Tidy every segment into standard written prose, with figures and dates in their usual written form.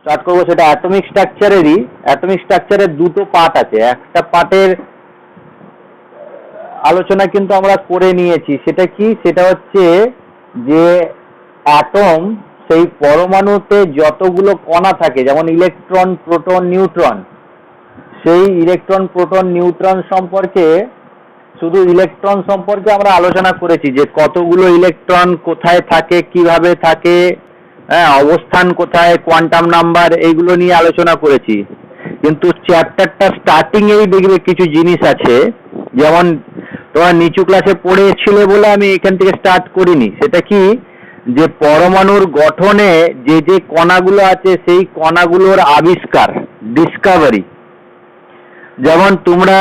Start করবো সেটা atomic স্ট্রাকচারেরই। Atomic স্ট্রাকচারের দুটো পার্ট আছে। একটা পার্টের আলোচনা কিন্তু আমরা করে নিয়েছি। সেটা কি? সেটা হচ্ছে যে অ্যাটম, সেই পরমাণুতে যতগুলো কণা থাকে, যেমন ইলেকট্রন, প্রোটন, নিউট্রন, সেই ইলেকট্রন, প্রোটন, নিউট্রন সম্পর্কে, শুধু ইলেকট্রন সম্পর্কে আমরা আলোচনা করেছি যে কতগুলো ইলেকট্রন কোথায় থাকে, কিভাবে থাকে, হ্যাঁ, অবস্থান কোথায়, কোয়ান্টাম নাম্বার, এইগুলো নিয়ে আলোচনা করেছি। কিন্তু চ্যাপ্টারটা স্টার্টিং এই দেখবে কিছু জিনিস আছে, যেমন তোমার নিচু ক্লাসে পড়েছিলে বলে আমি এখান থেকে স্টার্ট করিনি। সেটা কি? যে পরমাণুর গঠনে যে যে কণাগুলো আছে সেই কণাগুলোর আবিষ্কার, ডিসকাভারি। যেমন তোমরা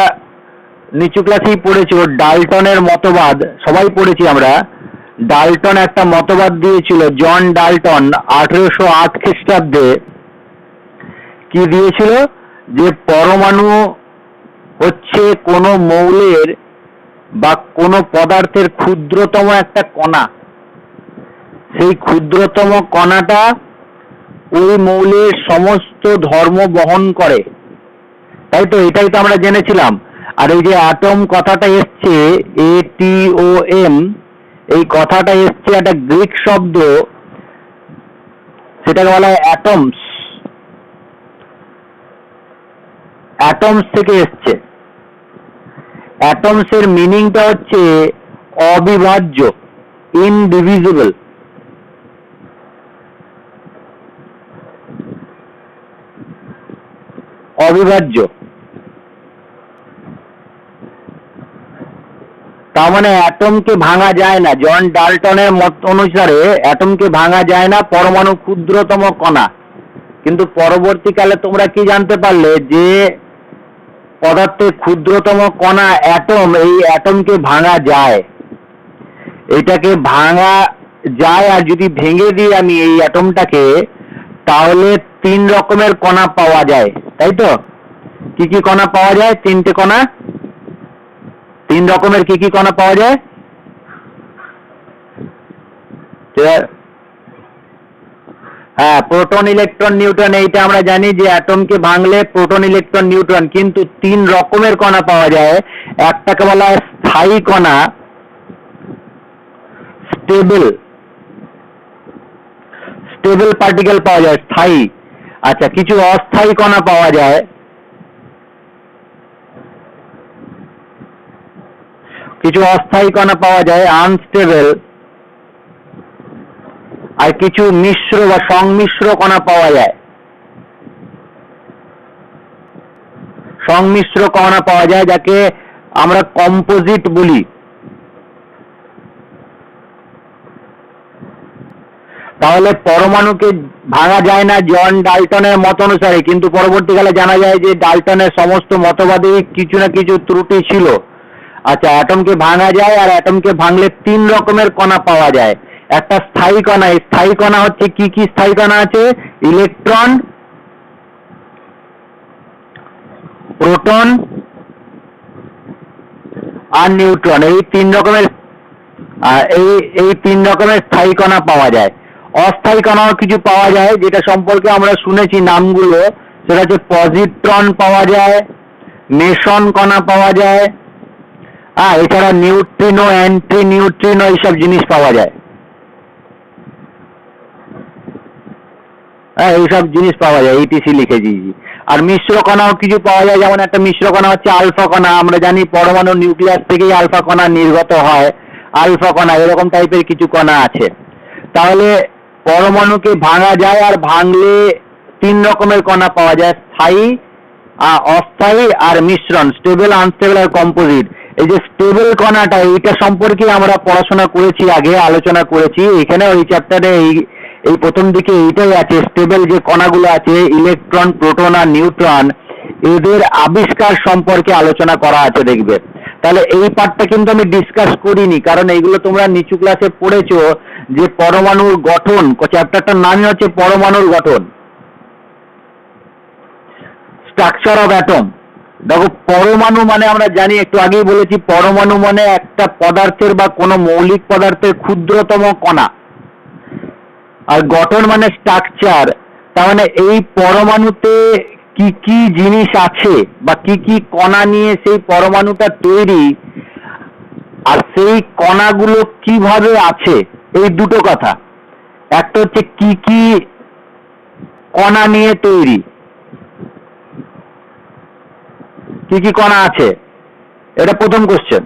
নিচু ক্লাসেই পড়েছো ডাল্টনের মতবাদ, সবাই পড়েছি আমরা। ডাল্টন একটা মতবাদ দিয়েছিল, জন ডাল্টন 1808 খ্রিস্টাব্দে। কি দিয়েছিল? যে পরমাণু হচ্ছে কোনো মৌলের বা কোনো পদার্থের ক্ষুদ্রতম একটা কণা। সেই ক্ষুদ্রতম কণাটা ওই মৌলের সমস্ত ধর্ম বহন করে, তাই তো? এটাই তো আমরা জেনেছিলাম। আর এই যে অ্যাটম কথাটা এসছে, ATOM, এই কথাটা এসছে একটা গ্রিক শব্দ, সেটাকে বলা হয় অ্যাটমস। অ্যাটমস থেকে এসছে। অ্যাটমস এর মিনিংটা হচ্ছে অবিভাজ্য, ইনডিভিজিবল। অবিভাজ্য, তার মানে অ্যাটমকে ভাঙা যায় না। জন ডাল্টনের মত অনুসারে অ্যাটমকে ভাঙা যায় না, পরমাণু ক্ষুদ্রতম কণা। কিন্তু পরবর্তীকালে তোমরা কি জানতে পারলে? যে পদার্থের ক্ষুদ্রতম কণা অ্যাটম, এই অ্যাটমকে ভাঙা যায়। এটাকে ভাঙা যায়, আর যদি ভেঙে দিই আমি এই অ্যাটমটাকে, তাহলে 3 রকমের কণা পাওয়া যায়, তাই তো? কি কি কণা পাওয়া যায়? 3টে কণা। 3 রকমের কি কি কণা পাওয়া যায়? হ্যাঁ, প্রোটন, ইলেকট্রন, নিউট্রন। এইটা আমরা জানি যে অ্যাটমকে ভাঙলে প্রোটন, ইলেকট্রন, নিউট্রন। কিন্তু 3 রকমের কণা পাওয়া যায়। একটাকে বলা হয় স্থায়ী কণা, স্টেবল, স্টেবল পার্টিকেল পাওয়া যায়, স্থায়ী। আচ্ছা, কিছু অস্থায়ী কণা পাওয়া যায়। কিছু অস্থায়ী কণা পাওয়া যায়, আনস্টেবল। আর কিছু মিশ্র বা সংমিশ্র কণা পাওয়া যায়। সংমিশ্র কণা পাওয়া যায়, যাকে আমরা কম্পোজিট বলি। তাহলে পরমাণুকে ভাঙা যায় না জন ডাল্টনের মত অনুসারে, কিন্তু পরবর্তীকালে জানা যায় যে ডাল্টনের সমস্ত মতবাদে কিছু না কিছু ত্রুটি ছিল। আচ্ছা, অ্যাটমকে ভাঙা যায়, আর অ্যাটমকে ভাঙলে 3 রকমের কণা পাওয়া যায়। একটা স্থায়ী কণা। এই স্থায়ী কণা হচ্ছে কি কি স্থায়ী কণা আছে? ইলেকট্রন, প্রোটন আর নিউট্রন। এই 3 রকমের এই 3 রকমের স্থায়ী কণা পাওয়া যায়। অস্থায়ী কণাও কিছু পাওয়া যায়, যেটা সম্পর্কে আমরা শুনেছি নামগুলো। সেটা হচ্ছে পজিট্রন পাওয়া যায়, মেসন কণা পাওয়া যায়, এছাড়া নিউট্রিনো, অ্যান্টি নিউট্রিনো, এইসব জিনিস পাওয়া যায়। এইসব জিনিস পাওয়া যায়, ETC লিখে দিয়েছি। আর মিশ্র কণাও কিছু পাওয়া যায়। যেমন একটা মিশ্র কণা হচ্ছে আলফা কণা। আমরা জানি পরমাণু নিউক্লিয়াস থেকেই আলফা কণা নির্গত হয়। আলফা কণা, এরকম টাইপের কিছু কণা আছে। তাহলে পরমাণুকে ভাঙা যায়, আর ভাঙলে 3 রকমের কণা পাওয়া যায়, স্থায়ী, অস্থায়ী আর মিশ্রণ, স্টেবল, আনস্টেবল আর কম্পোজিট। এই যে স্টেবল কণাটা, এইটা সম্পর্কে আমরা পড়াশোনা করেছি, আগে আলোচনা করেছি। এখানে ওই চ্যাপ্টারে এই প্রথম দিকে এইটাই আছে। স্টেবল যে কণাগুলো আছে, ইলেকট্রন, প্রোটন আর নিউট্রন, এদের আবিষ্কার সম্পর্কে আলোচনা করা আছে, দেখবে। তাহলে এই পার্টটা কিন্তু আমি ডিসকাস করিনি, কারণ এইগুলো তোমরা নিচু ক্লাসে পড়েছো। যে পরমাণুর গঠন, চ্যাপ্টারটার নামই হচ্ছে পরমাণুর গঠন, স্ট্রাকচার অফ অ্যাটম। দেখো, পরমাণু মানে আমরা জানি, একটু আগেই বলেছি, পরমাণু মানে একটা পদার্থের বা কোনো মৌলিক পদার্থের ক্ষুদ্রতম কণা। আর গঠন মানে স্ট্রাকচার, তার মানে এই পরমাণুতে কি কি জিনিস আছে বা কি কি কণা নিয়ে সেই পরমাণুটা তৈরি, আর সেই কণাগুলো কিভাবে আছে, এই দুটো কথা। একটা হচ্ছে কি কি কণা নিয়ে তৈরি, কি কি কণা আছে, এটা প্রথম কোশ্চেন।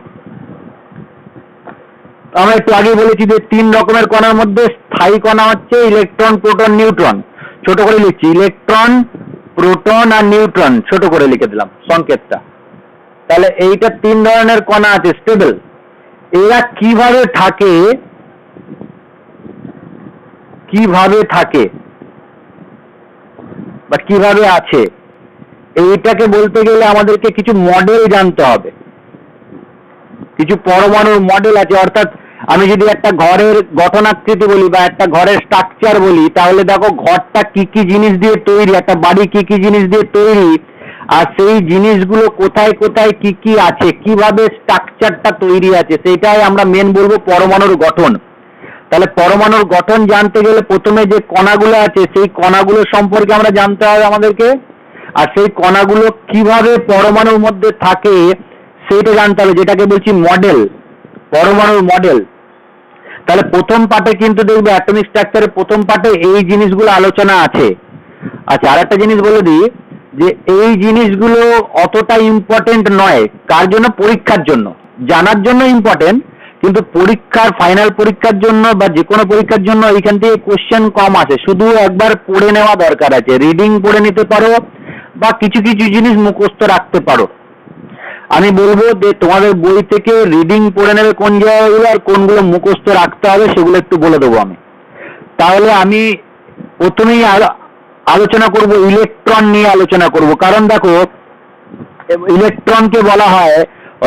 আমরা একটু আগে বলেছি যে 3 রকমের কণার মধ্যে স্থায়ী কণা হচ্ছে ইলেকট্রন, প্রোটন, নিউট্রন। ছোট করে লিখছি, ইলেকট্রন, প্রোটন আর নিউট্রন, ছোট করে লিখে দিলাম সংকেতটা। তাহলে এইটা 3 ধরনের কণা আছে স্টেবল। এরা কিভাবে থাকে, বা কিভাবে আছে, এইটাকে বলতে গেলে আমাদেরকে কিছু মডেল জানতে হবে। কিছু পরমাণুর মডেল আছে, অর্থাৎ আমি যদি একটা ঘরের গঠনাকৃতি বলি বা একটা ঘরের স্ট্রাকচার বলি, তাহলে দেখো ঘরটা কি কি জিনিস দিয়ে তৈরি, একটা বাড়ি কি কি জিনিস দিয়ে তৈরি, আর সেই জিনিসগুলো কোথায় কোথায় কি কি আছে, কিভাবে স্ট্রাকচারটা তৈরি আছে, সেটাই আমরা মেন বলবো পরমাণুর গঠন। তাহলে পরমাণুর গঠন জানতে গেলে প্রথমে যে কণাগুলো আছে সেই কণাগুলো সম্পর্কে আমরা জানতে হবে আমাদেরকে, আর সেই কণাগুলো কিভাবে পরমাণুর মধ্যে থাকে সেইটা জানতে হবে, যেটাকে বলছি মডেল, পরমাণুর মডেল। তাহলে প্রথম পার্টে কিন্তু দেখবে অ্যাটমিক স্ট্রাকচারের প্রথম পার্টে এই জিনিসগুলো আলোচনা আছে। আচ্ছা, আর একটা জিনিস বলে দিই যে এই জিনিসগুলো অতটা ইম্পর্টেন্ট নয়। কার জন্য? পরীক্ষার জন্য, জানার জন্য ইম্পর্টেন্ট, কিন্তু পরীক্ষার, ফাইনাল পরীক্ষার জন্য বা যে কোনো পরীক্ষার জন্য এখান থেকে কোশ্চেন কম আসে। শুধু একবার পড়ে নেওয়া দরকার আছে, রিডিং পড়ে নিতে পারো বা কিছু কিছু জিনিস মুখস্থ রাখতে পারো। আমি বলবো যে তোমাদের বই থেকে রিডিং পড়ে নেবে কোন জায়গাগুলো আর কোনগুলো মুখস্থ রাখতে হবে সেগুলো একটু বলে দেবো আমি। তাহলে আমি প্রথমেই আলোচনা করব ইলেকট্রন নিয়ে আলোচনা করব। কারণ দেখো, ইলেকট্রনকে বলা হয়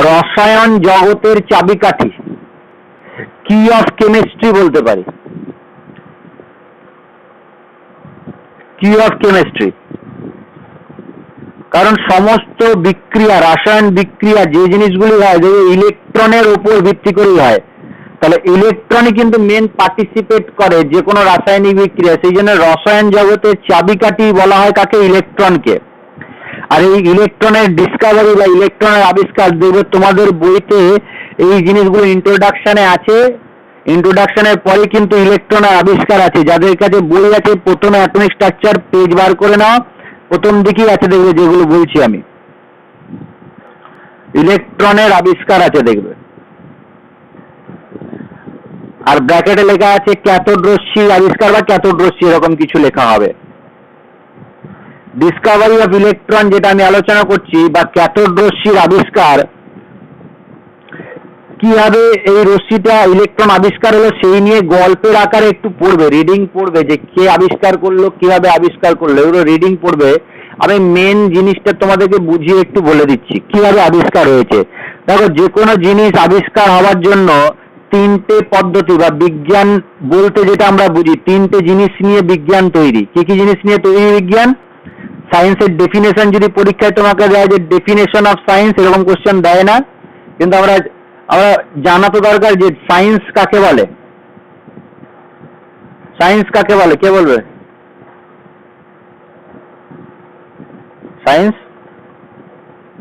রসায়ন জগতের চাবিকাঠি, কি অফ কেমিস্ট্রি বলতে পারি, কি অফ কেমিস্ট্রি। কারণ সমস্ত বিক্রিয়া, রাসায়ন বিক্রিয়া যে জিনিসগুলি হয় ইলেকট্রনের উপর ভিত্তি করেই হয়। তাহলে ইলেকট্রনই কিন্তু মেন পার্টিসিপেট করে যে কোনো রাসায়নিক বিক্রিয়া, সেই জন্য রসায়ন জগতের চাবিকাঠি বলা হয় কাকে? ইলেকট্রনকে। আর এই ইলেকট্রনের ডিসকাভারি বা ইলেকট্রনের আবিষ্কার দেখবে তোমাদের বইতে এই জিনিসগুলো ইন্ট্রোডাকশনে আছে। ইন্ট্রোডাকশনের পরে কিন্তু ইলেকট্রনের আবিষ্কার আছে। যাদের কাছে বই আছে প্রথমে অ্যাটমিক স্ট্রাকচার পেজ বার করে নাও, প্রথম দিকেই আছে দেখবে যেগুলো বলছি আমি, ইলেকট্রনের আবিষ্কার আছে দেখবে। আর ব্র্যাকেটে লেখা আছে ক্যাথোড রশ্মি আবিষ্কার বা ক্যাথোড রশ্মি, এরকম কিছু লেখা হবে। ডিসকাভারি অফ ইলেকট্রন যেটা আমি আলোচনা করছি, বা ক্যাথোড রশ্মির আবিষ্কার, কিভাবে এই রশ্মিটা ইলেকট্রন আবিষ্কার হলো সেই নিয়ে গল্পের আকারে একটু পড়বে, রিডিং পড়বে, যে কে আবিষ্কার করলো, কিভাবে আবিষ্কার করলো, এগুলো রিডিং পড়বে। আমি মেন জিনিসটা তোমাদেরকে বুঝিয়ে একটু বলে দিচ্ছি কিভাবে আবিষ্কার হয়েছে। দেখো, যে কোনো জিনিস আবিষ্কার হওয়ার জন্য 3টে পদ্ধতি, বা বিজ্ঞান বলতে যেটা আমরা বুঝি, 3টে জিনিস নিয়ে বিজ্ঞান তৈরি। কি কি জিনিস নিয়ে তৈরি বিজ্ঞান? সায়েন্সের ডেফিনেশন যদি পরীক্ষায় তোমাকে দেয় যে ডেফিনেশন অফ সায়েন্স, এরকম কোশ্চেন দেয় না, কিন্তু আমরা জানা তো দরকার যে সায়েন্স কাকে বলে। সায়েন্স কাকে বলে, কে বলবে? সায়েন্স,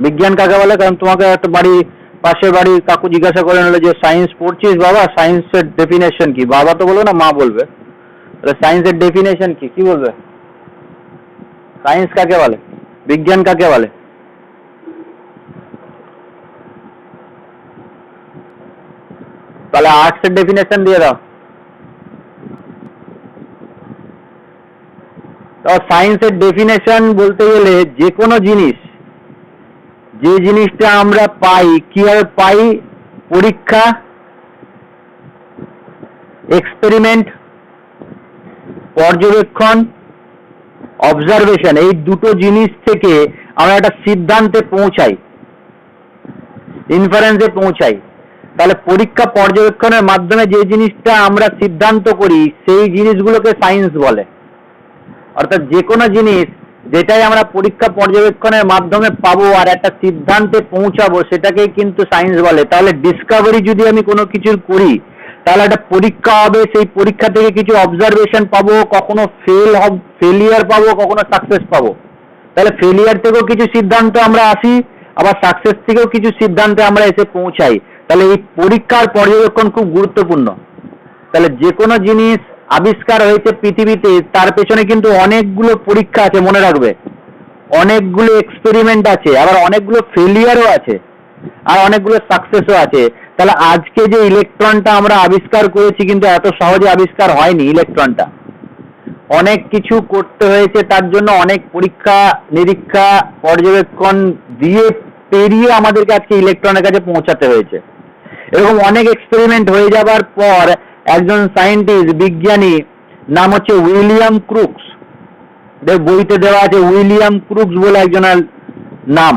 বিজ্ঞান কাকে বলে? কারণ তোমাকে একটা পাশের বাড়ির কাকু জিজ্ঞাসা করে নিল যে সায়েন্স পড়ছিস বাবা, সায়েন্সের ডেফিনেশন কি? বাবা তো বলবে না, মা বলবে। তাহলে সায়েন্সের ডেফিনেশন কি, কি বলবে? সায়েন্স কাকে বলে, বিজ্ঞান কাকে বলে? তাহলে আর্টসের ডেফিনেশন দিয়ে দাও। তো সায়েন্সের ডেফিনেশন বলতে গেলে যে কোনো জিনিস, যে জিনিসটা আমরা পাই, কিভাবে পাই? পরীক্ষা, এক্সপেরিমেন্ট, পর্যবেক্ষণ, অবজারভেশন, এই দুটো জিনিস থেকে আমরা একটা সিদ্ধান্তে পৌঁছাই, ইনফারেন্সে পৌঁছাই। তাহলে পরীক্ষা পর্যবেক্ষণের মাধ্যমে যে জিনিসটা আমরা সিদ্ধান্ত করি সেই জিনিসগুলোকে সায়েন্স বলে। অর্থাৎ যে কোনো জিনিস যেটাই আমরা পরীক্ষা পর্যবেক্ষণের মাধ্যমে পাবো আর একটা সিদ্ধান্তে পৌঁছাবো সেটাকেই কিন্তু সায়েন্স বলে। তাহলে ডিসকাভারি যদি আমি কোনো কিছুর করি তাহলে একটা পরীক্ষা হবে, সেই পরীক্ষা থেকে কিছু অবজারভেশন পাবো, কখনো ফেলিয়ার পাবো, কখনো সাকসেস পাবো। তাহলে ফেলিয়ার থেকেও কিছু সিদ্ধান্ত আমরা আসি, আবার সাকসেস থেকেও কিছু সিদ্ধান্তে আমরা এসে পৌঁছাই। তাহলে এই পরীক্ষার পর্যবেক্ষণ খুব গুরুত্বপূর্ণ। তাহলে যে কোনো জিনিস আবিষ্কার হয়েছে পৃথিবীতে, তার পেছনে কিন্তু অনেকগুলো পরীক্ষা আছে, মনে রাখবে। অনেকগুলো এক্সপেরিমেন্ট আছে, আবার অনেকগুলো ফেলিয়ারও আছে, আর অনেকগুলো সাকসেসও আছে। তাহলে আজকে যে ইলেকট্রনটা আমরা আবিষ্কার করেছি, কিন্তু এত সহজে আবিষ্কার হয়নি ইলেকট্রনটা। অনেক কিছু করতে হয়েছে, তার জন্য অনেক পরীক্ষা নিরীক্ষা পর্যবেক্ষণ দিয়ে পেরিয়ে আমাদেরকে আজকে ইলেকট্রনের কাছে পৌঁছাতে হয়েছে। এরকম অনেক এক্সপেরিমেন্ট হয়ে যাবার পর একজন সায়েন্টিস্ট, বিজ্ঞানী, নাম হচ্ছে উইলিয়াম ক্রুক্স, বইতে দেওয়া আছে উইলিয়াম ক্রুক্স বলে একজনের নাম।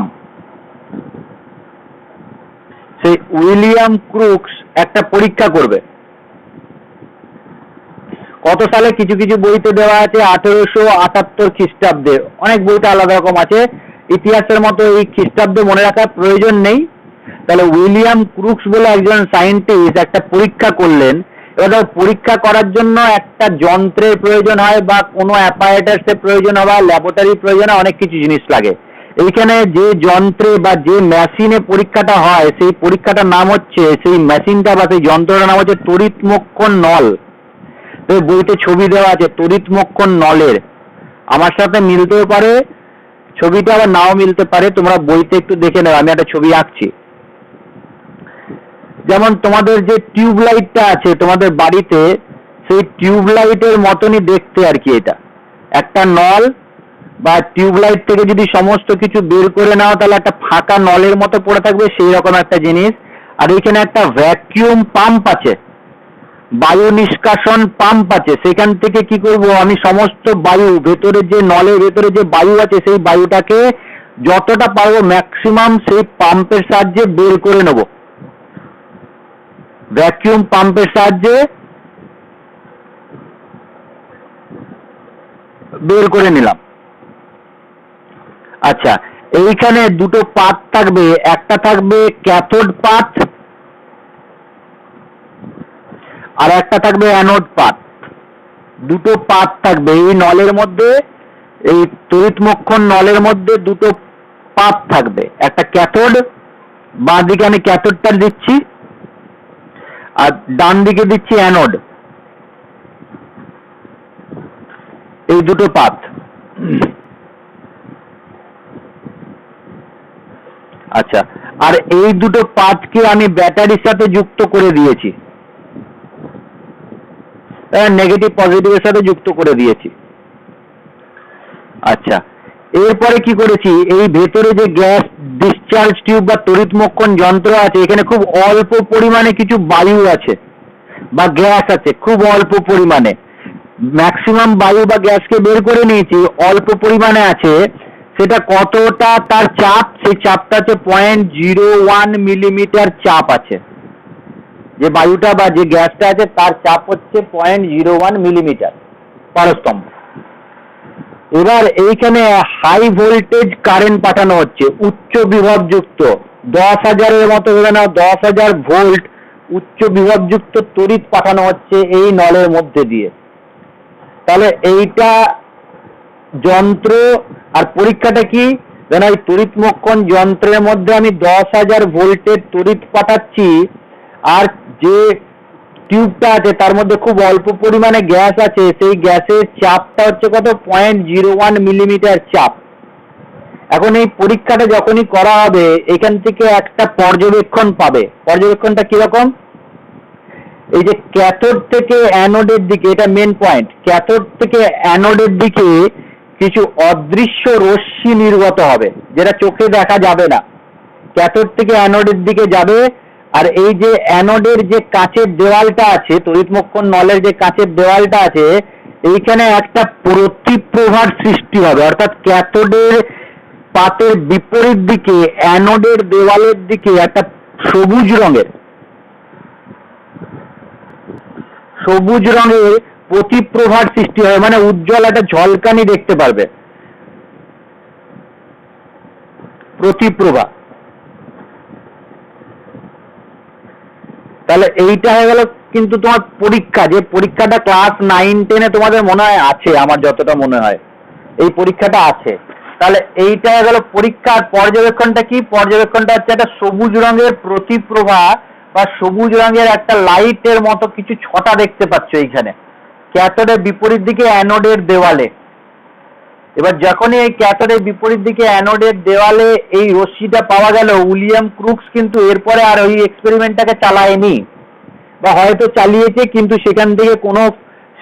সেই উইলিয়াম ক্রুক্স একটা পরীক্ষা করবে। কত সালে কিছু কিছু বইতে দেওয়া আছে 1878 খ্রিস্টাব্দে, অনেক বইতে আলাদা রকম আছে। ইতিহাসের মতো এই খ্রিস্টাব্দে মনে রাখার প্রয়োজন নেই। তাহলে উইলিয়াম ক্রুক্স বলে একজন সায়েন্টিস্ট একটা পরীক্ষা করলেন। এবার পরীক্ষা করার জন্য একটা যন্ত্রের প্রয়োজন হয়, বা কোনো অ্যাপারেটাসের প্রয়োজন হয়, বা ল্যাবরেটরির প্রয়োজন হয়, অনেক কিছু জিনিস লাগে। এইখানে যে যন্ত্রে বা যে মেশিনে পরীক্ষাটা হয়, সেই পরীক্ষাটার নাম হচ্ছে, সেই মেশিনটা বা সেই যন্ত্রটার নাম হচ্ছে তড়িৎমক্ষণ নল। বইতে ছবি দেওয়া আছে তড়িৎমক্ষণ নলের। আমার সাথে মিলতেও পারে ছবিটা, আবার নাও মিলতে পারে, তোমরা বইতে একটু দেখে নেবে, আমি একটা ছবি আঁকছি। যেমন তোমাদের যে টিউব লাইটটা আছে তোমাদের বাড়িতে, সেই টিউব লাইটের মতনই দেখতে আর কি। এটা একটা নল বা টিউব লাইট থেকে যদি সমস্ত কিছু বের করে নাও, তাহলে একটা ফাঁকা নলের মতো পড়ে থাকবে, সেই রকম একটা জিনিস। আর এখানে একটা ভ্যাকিউম পাম্প আছে, বায়ু নিষ্কাশন পাম্প আছে। সেখান থেকে কি করব, আমি সমস্ত বায়ু, ভেতরে যে নলের ভেতরে যে বায়ু আছে, সেই বায়ুটাকে যতটা পারবো ম্যাক্সিমাম সেই পাম্পের সাহায্যে বের করে নেব। ভ্যাকিউম পাম্পের সাহায্যে বের করে নিলাম। আচ্ছা, এইখানে দুটো পাত থাকবে, একটা থাকবে ক্যাথোড পাত, আর একটা থাকবে অ্যানোড পাত। দুটো পাত থাকবে এই নলের মধ্যে, এই তড়িৎমক্ষণ নলের মধ্যে দুটো পাত থাকবে, একটা ক্যাথোড, বাঁ দিকে আমি ক্যাথোডটা দিচ্ছি, আর ডান দিকে দিচ্ছি অ্যানোড। এই দুটো পাত। আচ্ছা, আর এই দুটো পাতকে আমি ব্যাটারির সাথে যুক্ত করে দিয়েছি, নেগেটিভ পজিটিভের সাথে যুক্ত করে দিয়েছি। আচ্ছা, এরপরে কি করেছি, এই ভেতরে যে গ্যাস ডিসচার্জ টিউব বা তড়িৎমক্ষণ যন্ত্র আছে, এখানে খুব অল্প পরিমাণে কিছু বায়ু আছে বা গ্যাস আছে, খুব অল্প পরিমাণে। ম্যাক্সিমাম বায়ু বা গ্যাসকে বের করে নিয়েছি, অল্প পরিমাণে আছে। সেটা কতটা তার চাপ, সেই চাপটা হচ্ছে 0.01 মিলিমিটার চাপ আছে। যে বায়ুটা বা যে গ্যাসটা আছে তার চাপ হচ্ছে 0.01 মিলিমিটার পারস্তম্ভ। এবার এইখানে হাই ভোল্টেজ কারেন্ট পাঠানো হচ্ছে, উচ্চ বিভবযুক্ত 10,000-এর মতো, ধরে নাও 10,000 ভোল্ট উচ্চ বিভবযুক্ত তড়িৎ পাঠানো হচ্ছে এই নলের মধ্যে দিয়ে। তাহলে এইটা যন্ত্র, আর পরীক্ষাটা কি, যেন এই তড়িৎমক্ষণ যন্ত্রের মধ্যে আমি 10,000 ভোল্টের তড়িৎ পাঠাচ্ছি, আর যে টিউবটা আছে তার মধ্যে খুব অল্প পরিমাণে গ্যাস আছে, সেই গ্যাসের চাপটা হচ্ছে কত, 0.01 মিলিমিটার চাপ। এখন এই পরীক্ষাটা যখনই করা হবে, এখান থেকে একটা পর্যবেক্ষণ পাবে। পর্যবেক্ষণটা কিরকম, এই যে ক্যাথোড থেকে অ্যানোডের দিকে, এটা মেন পয়েন্ট, ক্যাথোড থেকে অ্যানোডের দিকে কিছু অদৃশ্য রশ্মি নির্গত হবে, যেটা চোখে দেখা যাবে না। ক্যাথোড থেকে অ্যানোডের দিকে যাবে, আর এই যে অ্যানোডের যে কাচের দেওয়ালটা আছে, তড়িৎমক্ষণ নলের যে কাচের দেওয়ালটা আছে, এইখানে একটা প্রতিপ্রভার সৃষ্টি হবে। অর্থাৎ ক্যাথোডের পাতের বিপরীত দিকে অ্যানোডের দেওয়ালের দিকে একটা সবুজ রঙের প্রতিপ্রভার সৃষ্টি হয়, মানে উজ্জ্বল একটা ঝলকানি দেখতে পারবে, প্রতিপ্রভা। তাহলে এইটা হয়ে গেল কিন্তু তোমার পরীক্ষা, যে পরীক্ষাটা ক্লাস 9-10-এ তোমাদের মনে হয় আছে, আমার যতটা মনে হয় এই পরীক্ষাটা আছে। তাহলে এইটা গেল পরীক্ষার পর্যবেক্ষণটা কি? পর্যবেক্ষণটা হচ্ছে একটা সবুজ রঙের প্রতিপ্রভা বা সবুজ রঙের একটা লাইটের মতো কিছু ছটা দেখতে পাচ্ছ এইখানে ক্যাথোডের বিপরীত দিকে অ্যানোডের দেওয়ালে। এবার যখনই এই ক্যাথোডের বিপরীত দিকে অ্যানোডের দেওয়ালে এই রশ্মিটা পাওয়া গেল, উইলিয়াম ক্রুক্স কিন্তু এরপরে আর ওই এক্সপেরিমেন্টটাকে চালায়নি, বা হয়তো চালিয়েছে কিন্তু সেখান থেকে কোনো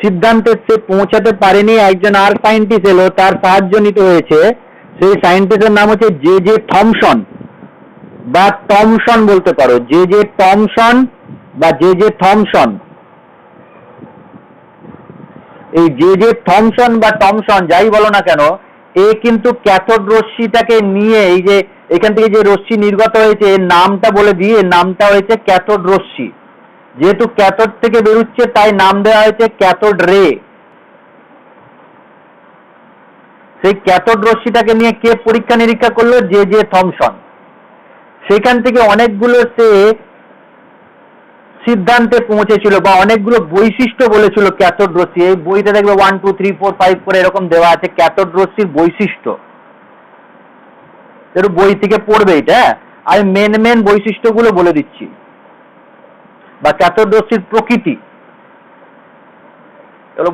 সিদ্ধান্তে সে পৌঁছাতে পারেনি। একজন আর সায়েন্টিস্ট এলো, তার সাহায্য নিতে হয়েছে। সেই সায়েন্টিস্টের নাম হচ্ছে জে জে থমসন বা টমসন বলতে পারো, জে জে টমসন বা জে জে থমসন। এই জে জে থমসন বা টমসন যাই বলো না কেন, এ কিন্তু ক্যাথোড রশ্মিটাকে নিয়ে এই যে এখান থেকে যে রশ্মি নির্গত হয়েছে এর নামটা বলে দিই, এর নামটা হয়েছে ক্যাথোড রশ্মি। যেহেতু ক্যাথোড থেকে বেরোচ্ছে তাই নাম দেওয়া হয়েছে ক্যাথোড রে। সেই ক্যাথোড রশ্মিটাকে নিয়ে কে পরীক্ষা নিরীক্ষা করলো? J J Thomson. সেখান থেকে অনেকগুলো সে সিদ্ধান্তে পৌঁছেছিল বা অনেকগুলো বৈশিষ্ট্য বলেছিল ক্যাথোড রশ্মি। এই বইতে দেখবে 1 2 3 4 5 করে এরকম দেওয়া আছে ক্যাথোড রশ্মির বৈশিষ্ট্য। একটু বই থেকে পড়বে এটা, আমি মেন বৈশিষ্ট্যগুলো বলে দিচ্ছি, বা ক্যাথোড রশ্মির প্রকৃতি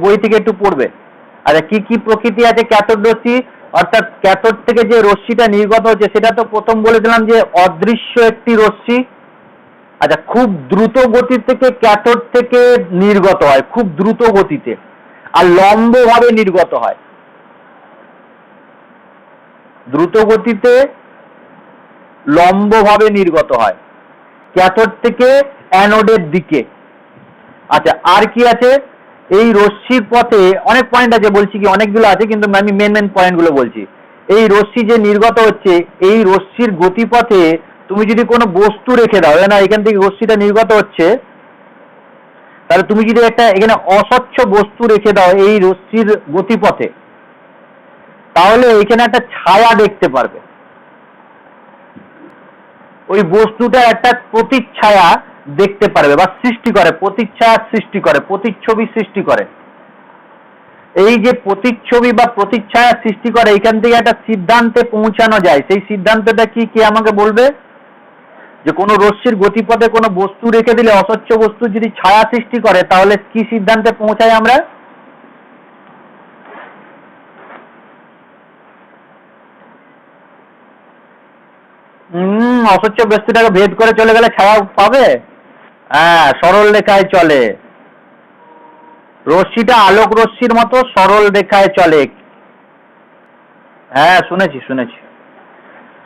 বই থেকে একটু পড়বে। আচ্ছা, কি কি প্রকৃতি আছে ক্যাথোড রশ্মি? অর্থাৎ ক্যাথোড থেকে যে রশ্মিটা নির্গত হচ্ছে সেটা তো প্রথম বলেছিলাম যে অদৃশ্য একটি রশ্মি। আচ্ছা, খুব দ্রুত গতি থেকে ক্যাথোড থেকে নির্গত হয়, খুব দ্রুত গতিতে, আর লম্বভাবে নির্গত হয়। দ্রুত গতিতে লম্বভাবে নির্গত হয় ক্যাথোড থেকে অ্যানোডের দিকে। আচ্ছা, আর কি আছে? এই রশ্মির পথে অনেক পয়েন্ট আছে, বলছি কি অনেকগুলো আছে, কিন্তু আমি মেন পয়েন্টগুলো বলছি। এই রশ্মি যে নির্গত হচ্ছে, এই রশ্মির গতিপথে তুমি যদি কোনো বস্তু রেখে দাও, না এখান থেকে রশ্মিটা নির্গত হচ্ছে, তাহলে তুমি যদি একটা এখানে অস্বচ্ছ বস্তু রেখে দাও এই রশ্মির গতিপথে, তাহলে এখানে একটা ছায়া দেখতে পারবে। ওই বস্তুটা একটা প্রতিচ্ছায়া দেখতে পারবে বা সৃষ্টি করে, প্রতিচ্ছায়া সৃষ্টি করে, প্রতিচ্ছবি সৃষ্টি করে। এই যে প্রতিচ্ছবি বা প্রতিচ্ছায়া সৃষ্টি করে, এখান থেকে একটা সিদ্ধান্তে পৌঁছানো যায়। সেই সিদ্ধান্তটা কি, কে আমাকে বলবে? যে কোনো রশ্মির গতিপথে কোনো বস্তু রেখে দিলে অস্বচ্ছ বস্তু যদি ছায়া সৃষ্টি করে, তাহলে কি সিদ্ধান্তে পৌঁছাই আমরা? অস্বচ্ছ বস্তুটাকে ভেদ করে চলে গেলে ছায়া পাবে। হ্যাঁ, সরল রেখায় চলে। রশ্মিটা আলোক রশ্মির মতো সরল রেখায় চলে। হ্যাঁ, শুনেছি।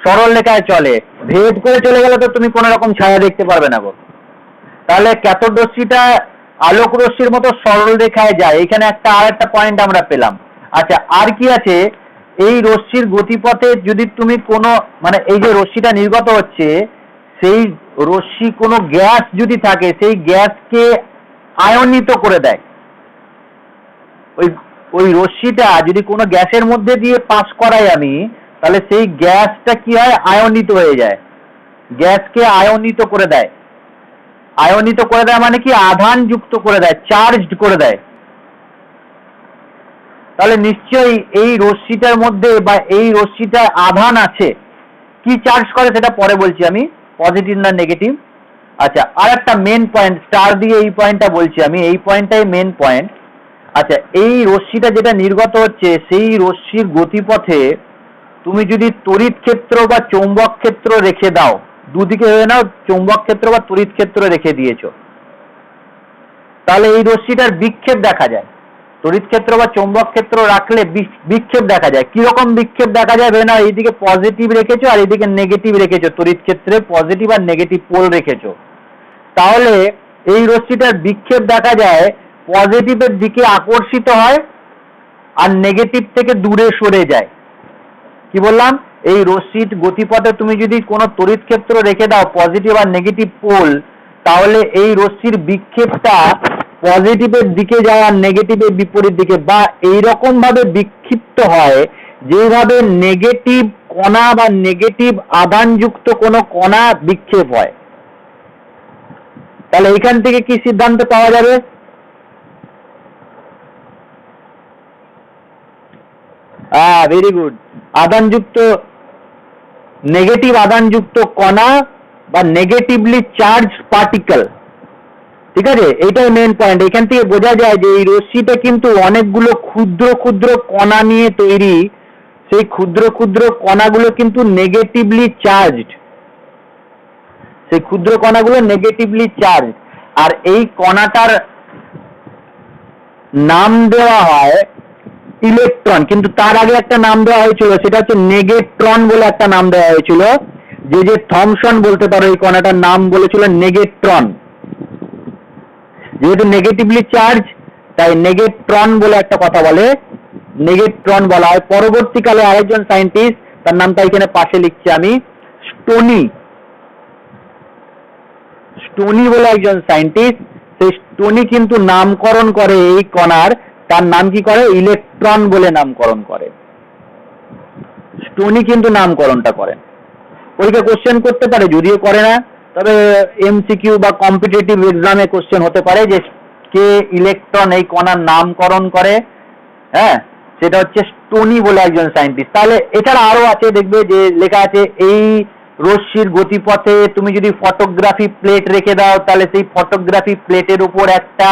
সরল রেখায় চলে, ভেদ করে চলে গেলে তো তুমি কোন রকম ছায়া দেখতে পারবে না গো। তাহলে ক্যাথোড রশ্মিটা আলোক রশ্মির মতো সরল রেখায় যায়। এখানে আর একটা পয়েন্ট আমরা পেলাম। আচ্ছা, আর কি আছে? এই রশ্মির গতিপথে যদি তুমি কোনো মানে এই যে রশ্মিটা নির্গত হচ্ছে, সেই রশ্মি কোনো গ্যাস যদি থাকে, সেই গ্যাসকে আয়নিত করে দেয়। ওই রশ্মিটা যদি কোনো গ্যাসের মধ্যে দিয়ে পাস করাই আমি, তাহলে সেই গ্যাসটা কি হয়? আয়নিত হয়ে যায়। গ্যাসকে আয়নিত করে দেয়। আয়নিত করে দেয় মানে কি? আধান যুক্ত করে দেয়, চার্জড করে দেয়। তাহলে নিশ্চয়ই এই রশ্মিটার মধ্যে বা এই রশ্মিটা আধান আছে। কি চার্জ করে সেটা পরে বলছি আমি, পজিটিভ না নেগেটিভ। আচ্ছা, আর একটা মেন পয়েন্ট, স্টার দিয়ে এই পয়েন্টটা বলছি আমি, এই পয়েন্টটাই মেন পয়েন্ট। আচ্ছা, এই রশ্মিটা যেটা নির্গত হচ্ছে, সেই রশ্মির গতিপথে তুমি যদি তড়িৎ ক্ষেত্র বা চৌম্বক ক্ষেত্র রেখে দাও, দুদিকে হয়ে নাও, চৌম্বক ক্ষেত্র বা তড়িৎ ক্ষেত্র রেখে দিয়েছো, তাহলে এই রশ্মিটার বিক্ষেপ দেখা যায়। তড়িৎ ক্ষেত্র বা চৌম্বক ক্ষেত্র রাখলে বিক্ষেপ দেখা যায়। কিরকম বিক্ষেপ দেখা যায়? ভেবে নাও, এইদিকে পজিটিভ রেখেছো আর এইদিকে নেগেটিভ রেখেছো, তড়িৎ ক্ষেত্রে পজিটিভ আর নেগেটিভ পোল রেখেছো। তাহলে এই রশ্মিটার বিক্ষেপ দেখা যায় পজিটিভের দিকে আকর্ষিত হয় আর নেগেটিভ থেকে দূরে সরে যায়। কি বললাম? এই রশ্মির গতিপথে তুমি যদি কোনো তড়িৎ ক্ষেত্র রেখে দাও, পজিটিভ আর নেগেটিভ পোল, তাহলে এই রশ্মির বিক্ষেপটা পজিটিভের দিকে যায় আর নেগেটিভের বিপরীত দিকে, বা এইরকম ভাবে বিক্ষিপ্ত হয় যেভাবে নেগেটিভ কণা বা নেগেটিভ আধানযুক্ত কোনো কণা বিক্ষেপ হয়। তাহলে এখান থেকে কি সিদ্ধান্ত পাওয়া যাবে? Very good. আধানযুক্ত, নেগেটিভ আধানযুক্ত কণা বা নেগেটিভলি চার্জ পার্টিকেল, ঠিক আছে, এটাই মেন পয়েন্ট। এখান থেকে বোঝা যায় যে এই রশ্মিটা কিন্তু অনেকগুলো ক্ষুদ্র ক্ষুদ্র কণা নিয়ে তৈরি। সেই ক্ষুদ্র ক্ষুদ্র কণাগুলো কিন্তু নেগেটিভলি চার্জড, সেই ক্ষুদ্র কণাগুলো নেগেটিভলি চার্জ। আর এই কণাটার নাম দেওয়া হয় ইলেকট্রন, কিন্তু তার আগে একটা নাম দেওয়া হয়েছিল, সেটা হচ্ছে নেগেট্রন বলে একটা নাম দেওয়া হয়েছিল। যে থমসন বলতে পারো এই কণাটার নাম বলেছিল নেগেট্রন। যেহেতু নেগেটিভলি চার্জ তাই নেগেট্রন বলে একটা কথা বলে, নেগেট্রন বলা হয়। পরবর্তীকালে আরেকজন সায়েন্টিস্ট, তার নামটা এখানে পাশে লিখছি আমি, স্টোনি বলে একজন সায়েন্টিস্ট, সেই স্টোনি কিন্তু নামকরণ করে এই কণার, তার নাম কি করে, ইলেকট্রন বলে নামকরণ করে। স্টোনি কিন্তু নামকরণটা করেন। পরীক্ষা কোশ্চেন করতে পারে, যদিও করে না, তবে এমসিকিউ বা কম্পিটিটিভ এক্সামে কোশ্চেন হতে পারে যে কে ইলেকট্রন এই কণার নামকরণ করে। হ্যাঁ, সেটা হচ্ছে স্টোনি বলে একজন সায়েন্টিস্ট। তাহলে এছাড়া আরো আছে, দেখবে যে লেখা আছে এই রশ্মির গতিপথে তুমি যদি ফটোগ্রাফি প্লেট রেখে দাও, তাহলে সেই ফটোগ্রাফি প্লেটের উপর একটা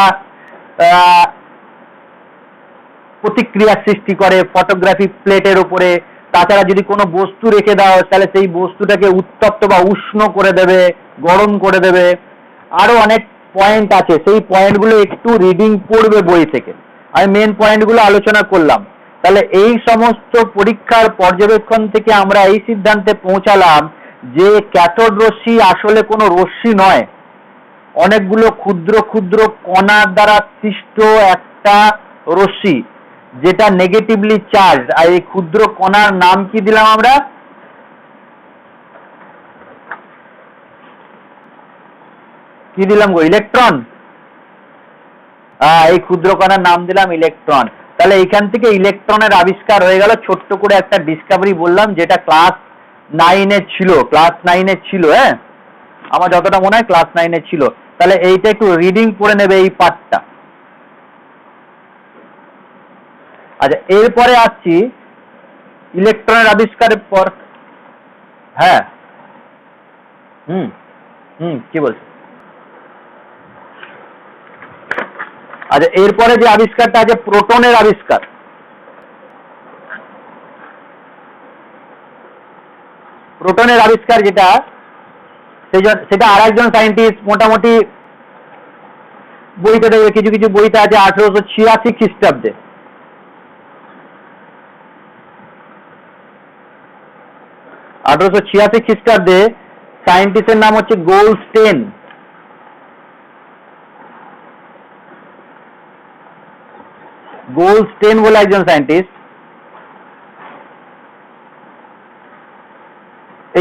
প্রতিক্রিয়া সৃষ্টি করে ফটোগ্রাফি প্লেটের উপরে। তাছাড়া যদি কোনো বস্তু রেখে দাও, তাহলে সেই বস্তুটাকে উত্তপ্ত বা উষ্ণ করে দেবে, গরম করে দেবে। আরো অনেক পয়েন্ট আছে, সেই পয়েন্টগুলো একটু রিডিং পড়বে বই থেকে। আমি মেন পয়েন্টগুলো আলোচনা করলাম। তাহলে এই সমস্ত পরীক্ষার পর্যবেক্ষণ থেকে আমরা এই সিদ্ধান্তে পৌঁছালাম যে ক্যাথোড রশ্মি আসলে কোনো রশ্মি নয়, অনেকগুলো ক্ষুদ্র ক্ষুদ্র কণার দ্বারা সৃষ্ট একটা রশ্মি, যেটা নেগেটিভলি চার্জ। আর এই ক্ষুদ্র কণার নাম কি দিলাম আমরা? কি দিলাম গো? ইলেকট্রন। এই ক্ষুদ্র কণার নাম দিলাম ইলেকট্রন। তাহলে এখান থেকে ইলেকট্রনের আবিষ্কার হয়ে গেল। ছোট্ট করে একটা ডিসকাভারি বললাম, যেটা ক্লাস 9-এ ছিল। হ্যাঁ, আমার যতটা মনে হয় ক্লাস 9-এ ছিল। তাহলে এইটা একটু রিডিং করে নেবে, এই পার্টটা। আচ্ছা, এরপরে আসছি ইলেকট্রনের আবিষ্কারের পর। হ্যাঁ, কি বলছো? আচ্ছা, এরপরে যে আবিষ্কারটা আছে প্রোটনের আবিষ্কার। প্রোটনের আবিষ্কার যেটা, সেটা আর একজন সায়েন্টিস্ট মোটামুটি বইতে দেখবে, কিছু কিছু বইতে আছে 1886 খ্রিস্টাব্দে। খ্রিস্টাব্দে সায়েন্টিস্টের নাম হচ্ছে গোল্ডস্টেন। বলে একজন সায়েন্টিস্ট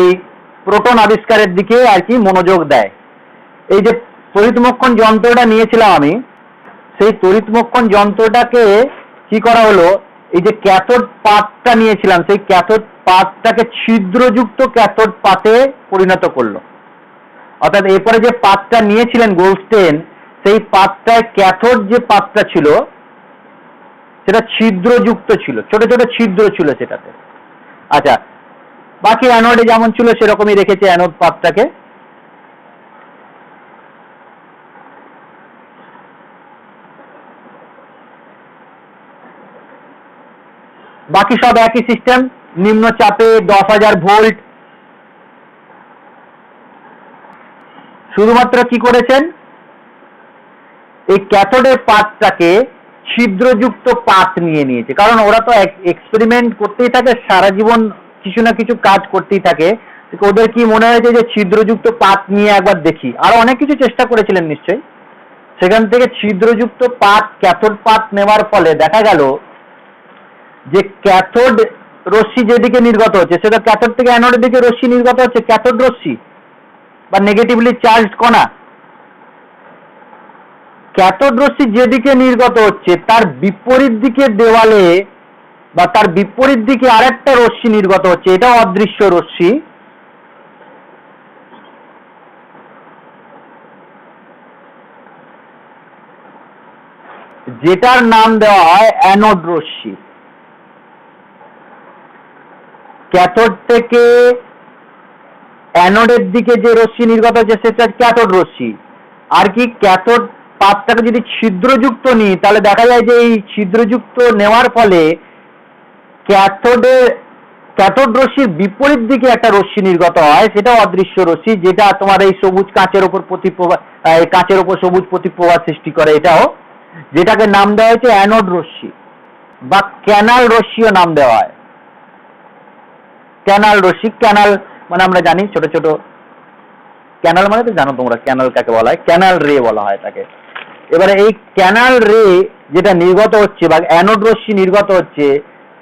এই প্রোটন আবিষ্কারের দিকে আর কি মনোযোগ দেয়। এই যে তড়িৎমক্ষণ যন্ত্রটা নিয়েছিলাম আমি, সেই তড়িৎমক্ষণ যন্ত্রটাকে কি করা হলো, এই যে ক্যাথোড পাতটা নিয়েছিলাম, সেই ক্যাথোড পাতটাকে ছিদ্রযুক্ত ক্যাথোড পাতে পরিণত করলো। অর্থাৎ এরপরে যে পাতটা নিয়েছিলেন গোল্ডস্টেন, সেই পাতটায় ক্যাথোড যে পাতটা ছিল সেটা ছিদ্রযুক্ত ছিল, ছোট ছোট ছিদ্র ছিল সেটাতে। আচ্ছা, বাকি অ্যানোডে যেমন ছিল সেরকমই রেখেছে অ্যানোড পাতটাকে। বাকি সব একই সিস্টেম, নিম্ন চাপে 10,000 ভোল্ট। শুধুমাত্র কি করেছেন, এই ক্যাথোডের পাতটাকে ছিদ্রযুক্ত পাত নিয়েছে। কারণ ওরা তো এক্সপেরিমেন্ট করতেই থাকে, সারা জীবন কিছু না কিছু কাজ করতেই থাকে। ওদের কি মনে হয়েছে যে ছিদ্রযুক্ত পাত নিয়ে একবার দেখি। আরো অনেক কিছু চেষ্টা করেছিলেন নিশ্চয়ই। সেখান থেকে ছিদ্রযুক্ত পাত, ক্যাথোড পাত নেওয়ার ফলে দেখা গেল যে ক্যাথোড রশ্মি যেদিকে নির্গত হচ্ছে, সেটা ক্যাথোড থেকে অ্যানোডের দিকে রশ্মি নির্গত হচ্ছে, ক্যাথোড রশ্মি বা নেগেটিভলি চার্জড কণা। ক্যাথোড রশ্মি যেদিকে নির্গত হচ্ছে তার বিপরীত দিকে দেওয়ালে বা তার বিপরীত দিকে আরেকটা রশ্মি নির্গত হচ্ছে, এটা অদৃশ্য রশ্মি। যেটার নাম দেওয়া হয় অ্যানোড রশ্মি। ক্যাথোড থেকে অ্যানোডের দিকে যে রশ্মি নির্গত হচ্ছে সেটা ক্যাথোড রশ্মি। আর কি ক্যাথোড পাতটাকে যদি ছিদ্রযুক্ত নিই তাহলে দেখা যায় যে এই ছিদ্রযুক্ত নেওয়ার ফলে ক্যাথোড রশ্মির বিপরীত দিকে একটা রশ্মি নির্গত হয়, সেটা অদৃশ্য রশ্মি, যেটা তোমার এই সবুজ কাঁচের উপর কাঁচের উপর সবুজ প্রতিপ্রভা সৃষ্টি করে, এটাও, যেটাকে নাম দেওয়া হয়েছে অ্যানোড রশ্মি বা ক্যানাল রশ্মিও নাম দেওয়া হয়। ক্যানাল রশ্মি, ক্যানাল মানে আমরা জানি ছোট ছোট ক্যানাল, মানে তো জানো তোমরা ক্যানাল কাকে বলা হয়, ক্যানাল রে বলা হয় তাকে। এবারে এই ক্যানাল রে যেটা নির্গত হচ্ছে বা অ্যানোড রশ্মি নির্গত হচ্ছে,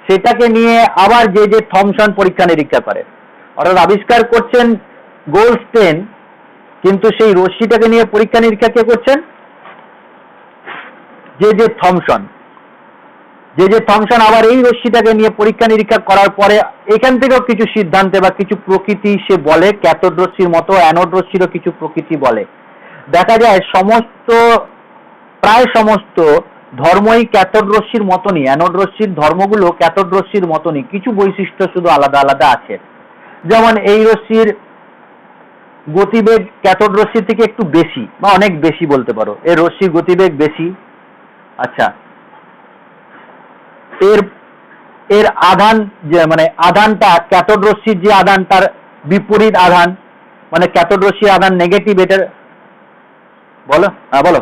সেটাকে নিয়ে আবার যে থমসন পরীক্ষা নিরীক্ষা করে, অর্থাৎ আবিষ্কার করছেন গোল্ডস্টেইন, কিন্তু সেই রশ্মিটাকে নিয়ে পরীক্ষা নিরীক্ষা কে করছেন? যে থমসন। যে থমসন আবার এই রশ্মিটাকে নিয়ে পরীক্ষা নিরীক্ষা করার পরে এখান থেকেও কিছু সিদ্ধান্তে বা কিছু প্রকৃতি সে বলে, ক্যাথোড রশ্মির মতো অ্যানোড রশ্মিরও কিছু প্রকৃতি বলে। দেখা যায় প্রায় সমস্ত ধর্মই ক্যাথোড রশ্মির মতনই, অ্যানোড রশ্মির ধর্মগুলো ক্যাথোড রশ্মির মতনই, কিছু বৈশিষ্ট্য শুধু আলাদা আলাদা আছে। যেমন এই রশ্মির গতিবেগ ক্যাথোড রশ্মির থেকে একটু বেশি বা অনেক বেশি বলতে পারো, এর রশ্মির গতিবেগ বেশি। আচ্ছা, এর আধান মানে আধানটা ক্যাথোড রশ্মির যে আধান তার বিপরীত আধান, মানে ক্যাথোড রশ্মির আধান নেগেটিভ, এটার বলো, হ্যাঁ বলো।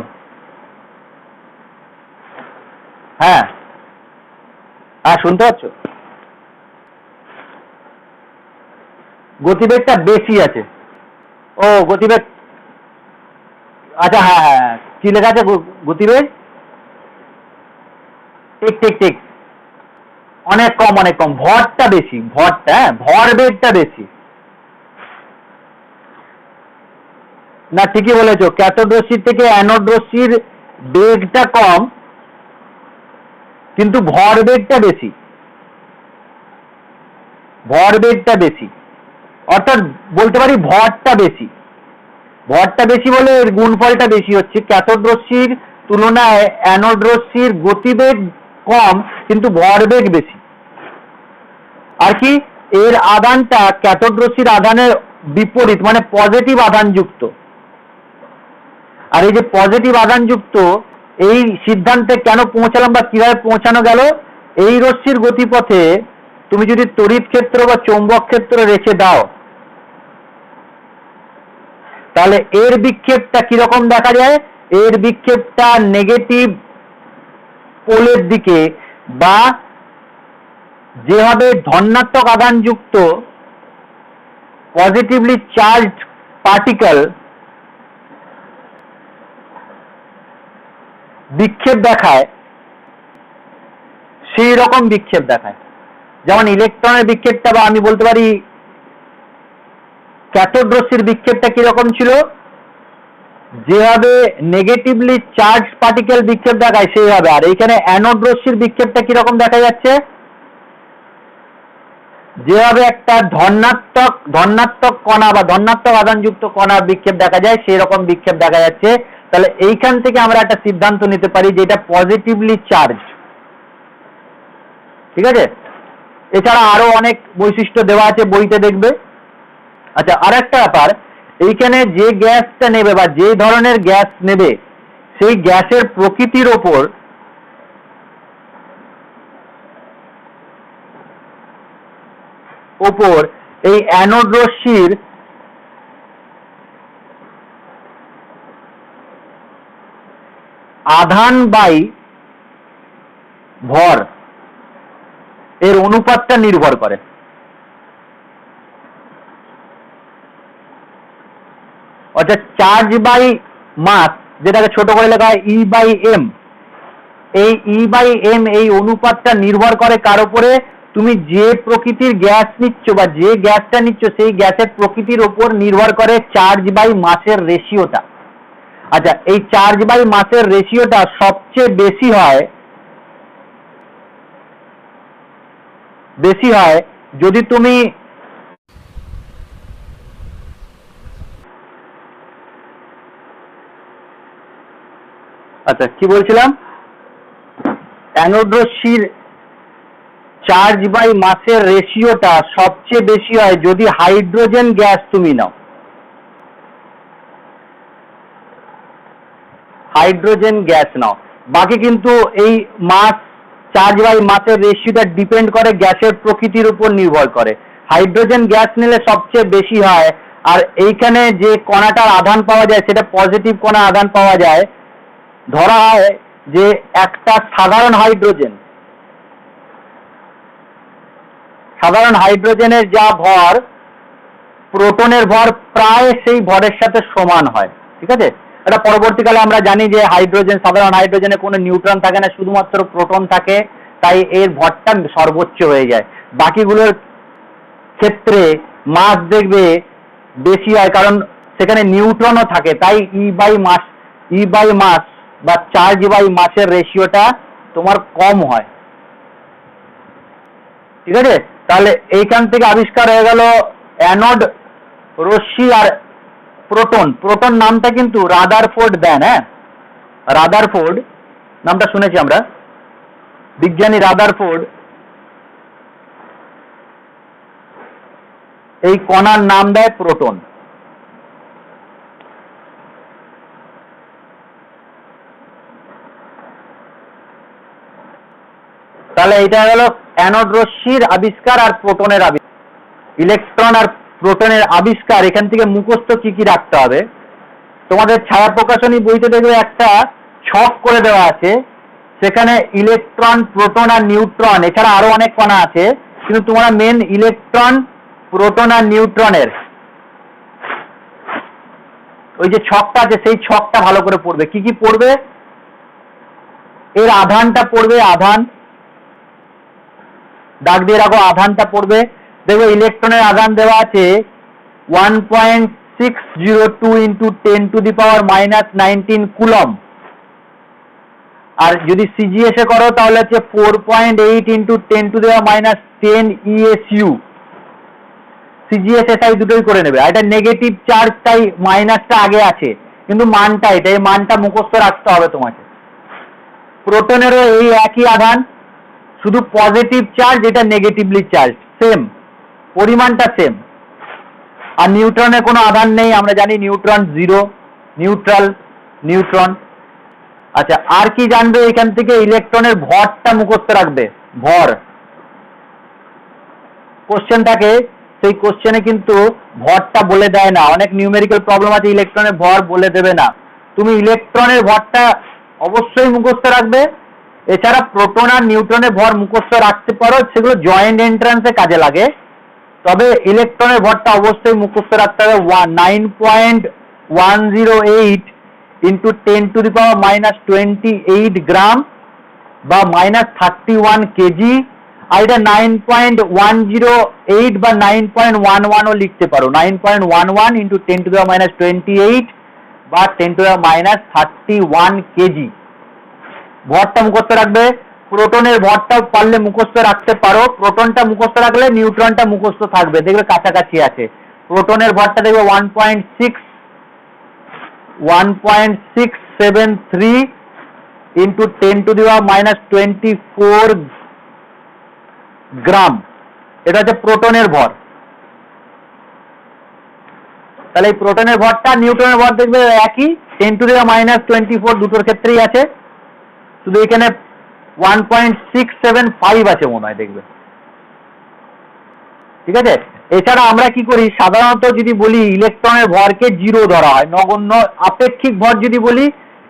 হ্যাঁ হ্যাঁ শুনতে পাচ্ছ? গতিবেগটা বেশি আছে। ও গতিবেগ, আচ্ছা হ্যাঁ হ্যাঁ, কি লেখা আছে গতিবেগ? ঠিক ঠিক ঠিক, অনেক কম অনেক কম, ভরটা বেশি, ভরটা, হ্যাঁ ভরবেগটা বেশি। না ঠিকই বলেছো, ক্যাথোড রশ্মির থেকে অ্যানোড রশ্মির বেগটা কম কিন্তু ভরবেগটা বেশি, ভরবেগটা বেশি, অর্থাৎ বলতে পারি ভরটা বেশি। ভরটা বেশি বলে এর গুণফলটা বেশি হচ্ছে। ক্যাথোড রশ্মির তুলনায় অ্যানোড রশ্মির গতিবেগ কম কিন্তু ভরবেগ বেশি। আর কি এর আধানটা ক্যাথোড রশ্মির আধানের বিপরীত, মানে পজিটিভ আধান যুক্ত। আর এই যে পজিটিভ আধান যুক্ত, এই সিদ্ধান্তে কেন পৌঁছালাম বা কিভাবে পৌঁছানো গেল? এই রশ্মির গতিপথে তুমি যদি তড়িৎ ক্ষেত্র বা চৌম্বক ক্ষেত্র রেখে দাও, তাহলে এর বিক্ষেপটা কিরকম দেখা যায়? এর বিক্ষেপটা নেগেটিভ পোলের দিকে, বা যেভাবে ধনাত্মক আধান যুক্ত পজিটিভলি চার্জড পার্টিকেল বিক্ষেপ দেখায়, সেই রকম বিক্ষেপ দেখায়। যেমন ইলেকট্রনের বিক্ষেপটা, বা আমি বলতে পারি ক্যাথোড রশ্মির বিক্ষেপটা কিরকম ছিল, যেভাবে নেগেটিভলি চার্জ পার্টিকেল বিক্ষেপ দেখায় সেইভাবে। আর এইখানে অ্যানোড রশ্মির বিক্ষেপটা কিরকম দেখা যাচ্ছে, যেভাবে একটা ধনাত্মক কণা বা ধনাত্মক আধানযুক্ত কণা বিক্ষেপ দেখা যায়, সেই রকম বিক্ষেপ দেখা যাচ্ছে। তাহলে এইখান থেকে আমরা একটা সিদ্ধান্ত নিতে পারি যে এটা পজিটিভলি চার্জ। ঠিক আছে, এছাড়া আরো অনেক বৈশিষ্ট্য দেওয়া আছে, বইতে দেখবে। আচ্ছা, আর একটা ব্যাপার, এইখানে যে গ্যাসটা নেবে বা যে ধরনের গ্যাস নেবে, সেই গ্যাসের প্রকৃতির ওপর এই অ্যানোড রশ্মির আধান বাই ভর এর অনুপাতটা নির্ভর করে। অর্থাৎ চার্জ বাই মাস, যেটাকে ছোট করে লেখা হয় ই বাই এম, এই ই বাই এম এই অনুপাতটা নির্ভর করে কার উপরে? তুমি যে প্রকৃতির গ্যাস নিচ্ছ বা যে গ্যাসটা নিচ্ছ সেই গ্যাসের প্রকৃতির উপর নির্ভর করে চার্জ বাই মাসের রেশিওটা। আচ্ছা, এই চার্জ বাই মাসের রেশিওটা সবচেয়ে বেশি হয় যদি তুমি আচ্ছা কি বলছিলাম, অ্যানোড রশ্মির চার্জ বাই মাসের রেশিওটা সবচেয়ে বেশি হয় যদি হাইড্রোজেন গ্যাস তুমি নাও। হাইড্রোজেন গ্যাস নাও, বাকি কিন্তু এই মাস চার্জ বাই মাসের রেশিওটা ডিপেন্ড করে গ্যাসের প্রকৃতির উপর নির্ভর করে। হাইড্রোজেন গ্যাস নিলে সবচেয়ে বেশি হয়। আর এইখানে যে কণাটার আধান পাওয়া যায় সেটা পজিটিভ কণা আধান পাওয়া যায়। ধরা হয় যে একটা সাধারণ হাইড্রোজেনের যা ভর, প্রোটনের ভর প্রায় সেই ভরের সাথে সমান হয়। ঠিক আছে, এটা পরবর্তীকালে আমরা জানি যে সাধারণ হাইড্রোজেনে কোনো নিউট্রন থাকে না, শুধুমাত্র প্রোটন থাকে, তাই এর ভরটা সর্বোচ্চ হয়ে যায়। বাকিগুলোর ক্ষেত্রে মাস দেখবে বেশি হয়, কারণ সেখানে নিউট্রনও থাকে, তাই ই বাই মাস বা চার্জ বাই মাসের রেশিওটা তোমার কম হয়। ঠিক আছে, তাহলে এইখান থেকে আবিষ্কার হয়ে গেল অ্যানোড রশ্মি আর প্রোটন নামটা কিন্তু রাদারফোর্ড দেন। হ্যাঁ, রাদারফোর্ড নামটা শুনেছি আমরা, বিজ্ঞানী রাদারফোর্ড এই কণার নাম দেয় প্রোটন। তাহলে এটা হলো অ্যানোড রশ্মির আবিষ্কার আর প্রোটনের আবিষ্কার। ইলেকট্রন আর প্রোটনের আবিষ্কার, এখান থেকে মুখস্থ কি কি রাখতে হবে। তোমাদের ছায়া প্রকাশনী বইতে দেখবে একটা ছক করে দেওয়া আছে, সেখানে ইলেকট্রন, প্রোটন আর নিউট্রন, এছাড়া আরো অনেক কণা আছে, কিন্তু তোমরা মেন ইলেকট্রন, প্রোটন আর নিউট্রনের ওই যে ছকটা আছে সেই ছকটা ভালো করে পড়বে। কি কি পড়বে? এর আধানটা পড়বে, আধান দাগ দিয়ে রাখো, আধানটা পড়বে। দেখবে ইলেকট্রনের আধান দেওয়া আছে 1.602 × 10⁻⁻19 কুলম। আর যদি সিজিএস এ করো তাহলে হচ্ছে 4.8 × 10⁻10 ESU। সিজিএস এসআই দুটোই করে নেবে। আর এটা নেগেটিভ চার্জ, তাই মাইনাসটা আগে আছে, কিন্তু মানটা এটা, এই মানটা মুখস্থ রাখতে হবে তোমাকে। প্রোটনেরও এই একই আধান, শুধু পজিটিভ চার্জ, এটা নেগেটিভলি চার্জ, সেম পরিমাণটা সেম। আর নিউট্রনের কোনো আধান নেই, আমরা জানি নিউট্রন জিরো, নিউট্রন। আচ্ছা, আর কি জানবে এখান থেকে? ইলেকট্রনের ভরটা মুখস্থ রাখবে, ভর। কোশ্চেন থাকে, সেই কোশ্চেনে কিন্তু ভরটা বলে দেয় না, অনেক নিউমেরিক্যাল প্রবলেম আছে, ইলেকট্রনের ভর বলে দেবে না। তুমি ইলেকট্রনের ভরটা অবশ্যই মুখস্থ রাখবে। এছাড়া প্রোটন আর নিউট্রনের ভর মুখস্থ রাখতে পারো, সেগুলো জয়েন্ট এন্ট্রান্সে কাজে লাগে। তবে ইলেকট্রনের ভরটা অবশ্যই মুখস্থ রাখতে হবে 9.108 × 10⁻28 গ্রাম বা -31 কেজি। আর এটা 9.108 বা 9.11ও লিখতে পারো, 9.11 × 10⁻28 বা 10⁻31 কেজি। ভরটা মুখস্থ রাখবে। প্রোটনের ভরটা পারলে মুখস্থ রাখতে পারো, প্রোটনটা মুখস্থ রাখলে নিউট্রনটা মুখস্থ থাকবে, দেখবে কাছাকাছি আছে। প্রোটনের ভরটা দেখবে 1.673 × 10⁻24 গ্রাম, এটা হচ্ছে প্রোটনের ভর। তাহলে এই প্রোটনের ভরটা, নিউট্রনের ভর দেখবে একই, 10⁻24 দুটোর ক্ষেত্রেই আছে, শুধু এখানে 1.675 আছে মনে হয়, দেখবে। ঠিক আছে, এছাড়া আমরা কি করি, সাধারণত যদি বলি ইলেকট্রনের ভরকে জিরো ধরা হয়, নগণ্য। আপেক্ষিক ভর যদি বলি,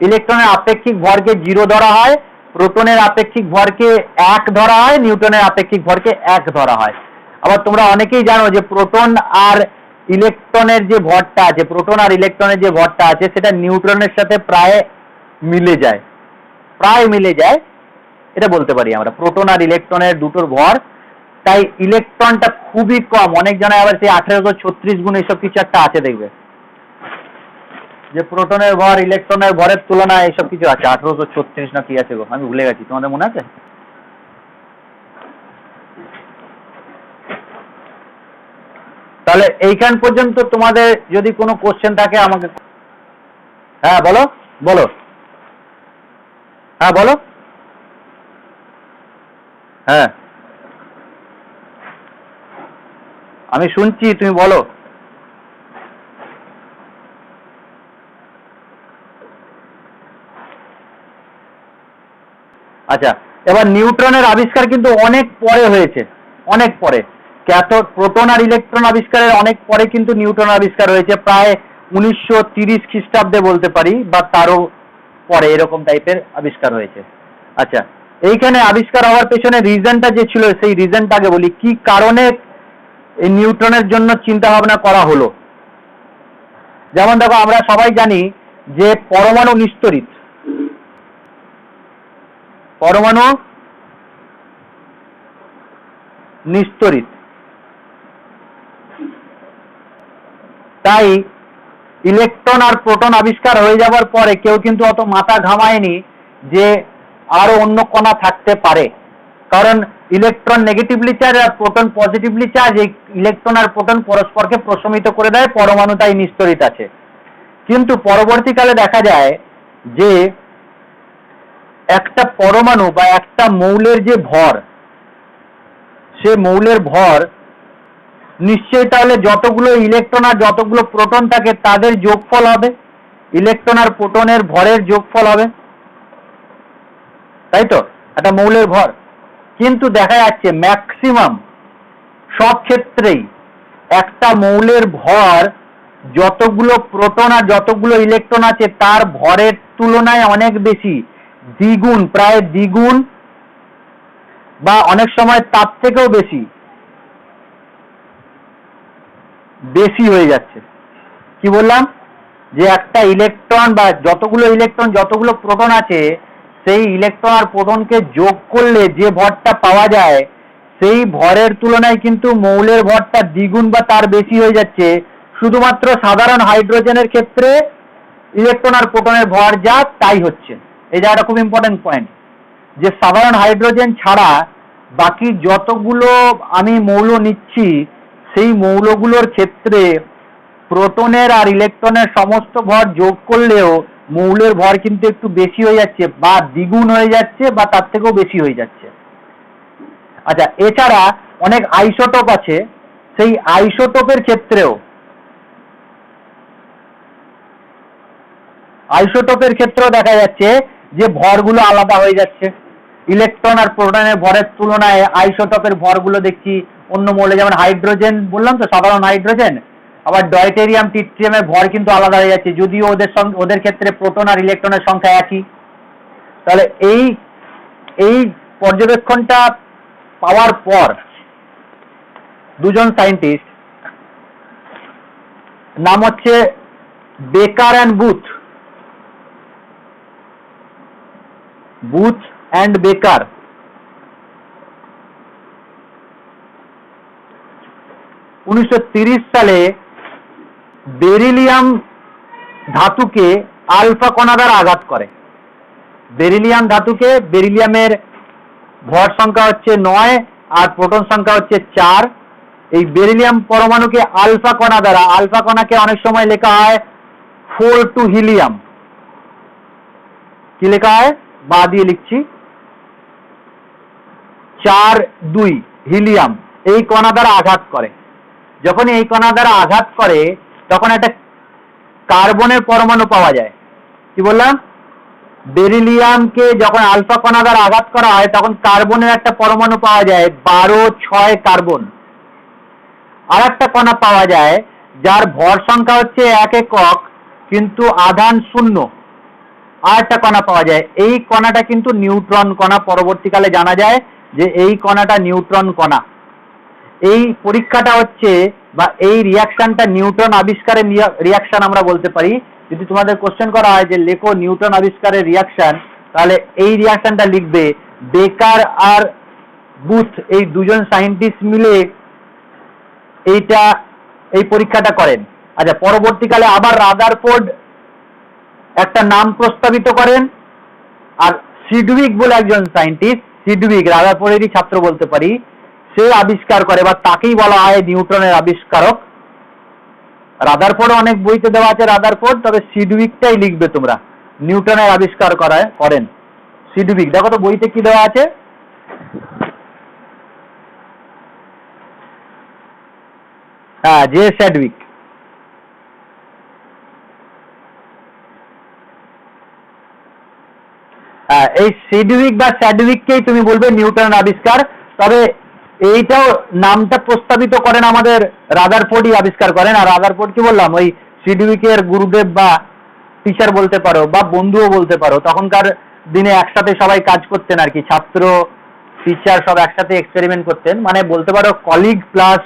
ইলেকট্রনের আপেক্ষিক ভরকে জিরো ধরা হয়, প্রোটনের আপেক্ষিক ভরকে 1 ধরা হয়, নিউট্রনের আপেক্ষিক ভরকে 1 ধরা হয়। আবার তোমরা অনেকেই জানো যে প্রোটন আর ইলেকট্রনের যে ভরটা আছে, সেটা নিউট্রনের সাথে প্রায় মিলে যায়, এটা বলতে পারি আমরা, প্রোটন আর ইলেকট্রনের দুটোর ভর। তাই ইলেকট্রনটা খুবই কম, অনেক জায়গায় আবার সেই 1836 গুণ এইসব কিছু একটা আছে, দেখবে যে প্রোটনের ভর ইলেকট্রনের ভরের তুলনায় এইসব কিছু আছে, 1836 না কি আছে গো, আমি ভুলে গেছি, তোমাদের মনে আছে? তাহলে এইখান পর্যন্ত তোমাদের যদি কোনো কোশ্চেন থাকে আমাকে, হ্যাঁ বলো। হ্যাঁ বলো। হ্যাঁ, আমি শুনছি, তুমি বলো। আচ্ছা, এবার নিউট্রনের আবিষ্কার কিন্তু অনেক পরে হয়েছে, অনেক পরে। ক্যাথোড, প্রোটন আর ইলেকট্রন আবিষ্কারের অনেক পরে কিন্তু নিউট্রন আবিষ্কার হয়েছে, প্রায় 1930 খ্রিস্টাব্দে বলতে পারি, বা তারও পরে এরকম টাইপের আবিষ্কার হয়েছে। আচ্ছা, এইখানে আবিষ্কার হওয়ার পেছনে রিজনটা যে ছিল, সেই রিজনটা আগে বলি, কি কারণে এই নিউট্রনের জন্য চিন্তা ভাবনা করা হলো। যেমন দেখো, আমরা সবাই জানি যে পরমাণু নিস্তরিত, পরমাণু নিস্তরিত, তাই ইলেকট্রন আর প্রোটন আবিষ্কার হয়ে যাওয়ার পরে কেউ কিন্তু অত মাথা ঘামায়নি যে আরো অন্য কণা থাকতে পারে, কারণ ইলেকট্রন নেগেটিভলি চার্জ আর প্রোটন পজিটিভলি চার্জ, এই ইলেকট্রন আর প্রোটন পরস্পরকে প্রশমিত করে দেয়, পরমাণু তাই নিস্তরিত আছে। কিন্তু পরবর্তীকালে দেখা যায় যে একটা পরমাণু বা একটা মৌলের যে ভর, সে মৌলের ভর নিশ্চয়ই তাহলে যতগুলো ইলেকট্রন আর যতগুলো প্রোটন থাকে তাদের যোগফল হবে, ইলেকট্রন আর প্রোটনের ভরের যোগফল হবে, তাই তো, একটা মৌলের ভর। কিন্তু দেখা যাচ্ছে ম্যাক্সিমাম সব ক্ষেত্রেই একটা মৌলের ভর যতগুলো প্রোটন আর যতগুলো ইলেকট্রন আছে তার ভরের তুলনায় অনেক বেশি, দ্বিগুণ, প্রায় দ্বিগুণ, বা অনেক সময় তার থেকেও বেশি বেশি হয়ে যাচ্ছে। কি বললাম, যে একটা ইলেকট্রন বা যতগুলো ইলেকট্রন যতগুলো প্রোটন আছে, সেই ইলেকট্রন আর প্রোটনকে যোগ করলে যে ভরটা পাওয়া যায়, সেই ভরের তুলনায় কিন্তু মৌলের ভরটা দ্বিগুণ বা তার বেশি হয়ে যাচ্ছে। শুধুমাত্র সাধারণ হাইড্রোজেনের ক্ষেত্রে ইলেকট্রন আর প্রোটনের ভর যা তাই হচ্ছে। এই জায়গাটা খুব ইম্পর্টেন্ট পয়েন্ট, যে সাধারণ হাইড্রোজেন ছাড়া বাকি যতগুলো আমি মৌল নিচ্ছি, সেই মৌলগুলোর ক্ষেত্রে প্রোটনের আর ইলেকট্রনের সমস্ত ভর যোগ করলেও মৌলের ভর কিন্তু একটু বেশি হয়ে যাচ্ছে, বা দ্বিগুণ হয়ে যাচ্ছে, বা তার থেকেও বেশি হয়ে যাচ্ছে। আচ্ছা, এছাড়া অনেক আইসোটোপ আছে, সেই আইসোটোপের ক্ষেত্রেও দেখা যাচ্ছে যে ভরগুলো আলাদা হয়ে যাচ্ছে। ইলেকট্রন আর প্রোটনের ভরের তুলনায় আইসোটোপের ভরগুলো দেখছি অন্য মৌলে, যেমন হাইড্রোজেন বললাম তো, সাধারণ হাইড্রোজেন, আবার ডয়টেরিয়াম, ট্রিটিয়ামের ভর কিন্তু আলাদা হয়ে যাচ্ছে, যদিও ওদের ক্ষেত্রে প্রোটন আর ইলেকট্রনের সংখ্যা একই। তাহলে এই পর্যবেক্ষণটা পাওয়ার পর দুজন সায়েন্টিস্ট, নাম হচ্ছে বেকার অ্যান্ড বুথ অ্যান্ড বেকার, 1930 সালে বেরিলিয়াম ধাতুকে আলফা কণা দ্বারা আঘাত করে। বেরিলিয়াম ধাতুকে, বেরিলিয়ামের ভর সংখ্যা হচ্ছে 9 আর প্রোটন সংখ্যা হচ্ছে 4। এই বেরিলিয়াম পরমাণুকে আলফা কণা দ্বারা, আলফা কণাকে অনেক সময় লেখা হয় 4 হিলিয়াম, কি লেখা হয়, বা দিয়ে লিখছি 4 হিলিয়াম, এই কণা দ্বারা আঘাত করে। যখন এই কণা দ্বারা আঘাত করে তখন একটা কার্বনের পরমাণু পাওয়া যায়। কি বললাম, বেরিলিয়ামকে যখন আলফা কণা দ্বারা আঘাত করা হয় তখন কার্বনের একটা পরমাণু পাওয়া যায়, 12 কার্বন। আর একটা কণা পাওয়া যায় যার ভর সংখ্যা হচ্ছে 1 একক কিন্তু আধান 0, আর একটা কণা পাওয়া যায়। এই কণাটা কিন্তু নিউট্রন কণা, পরবর্তীকালে জানা যায় যে এই কণাটা নিউট্রন কণা। এই পরীক্ষাটা হচ্ছে, বা এই রিয়াকশনটা নিউটন আবিষ্কারের রিয়াকশন আমরা বলতে পারি। যদি তোমাদের কোশ্চেন করা হয় যে লেখো নিউটন আবিষ্কারের রিয়াকশন, তাহলে এই রিয়াকশনটা লিখবে। বেকার আর বুথ এই দুজন সায়েন্টিস্ট মিলে এই পরীক্ষাটা করেন। আচ্ছা, পরবর্তীকালে আবার রাদারফোর্ড একটা নাম প্রস্তাবিত করেন, আর সিডউইক বলে একজন সায়েন্টিস্ট, সিডউইক রাদারফোর্ডেরই ছাত্র বলতে পারি, সে আবিষ্কার করে, বা তাকেই বলা হয় নিউটনের আবিষ্কারক। রাদারফোর্ড অনেক বইতে দেওয়া আছে রাদারফোর্ড, তবে সিডউইকটাই লিখবে তোমরা, নিউটনের আবিষ্কার করেন সিডউইক। দেখো তো বইতে কি দেওয়া আছে, হ্যাঁ, জে স্যাডউইক। এই সিডউইক বা স্যাডউইককেই তুমি বলবে নিউটনের আবিষ্কার। তবে এইটাও নামটা প্রস্তাবিত করেন আমাদের রাদারফোর্ডই আবিষ্কার করেন। আর রাদারফোর্ড কি বললাম, ওই সিডউইকের গুরুদেব বা টিচার বলতে পারো বা বন্ধুও বলতে পারো। তখনকার দিনে একসাথে সবাই কাজ করতেন আর কি, ছাত্র টিচার সব একসাথে এক্সপেরিমেন্ট করতেন, মানে বলতে পারো কলিগ প্লাস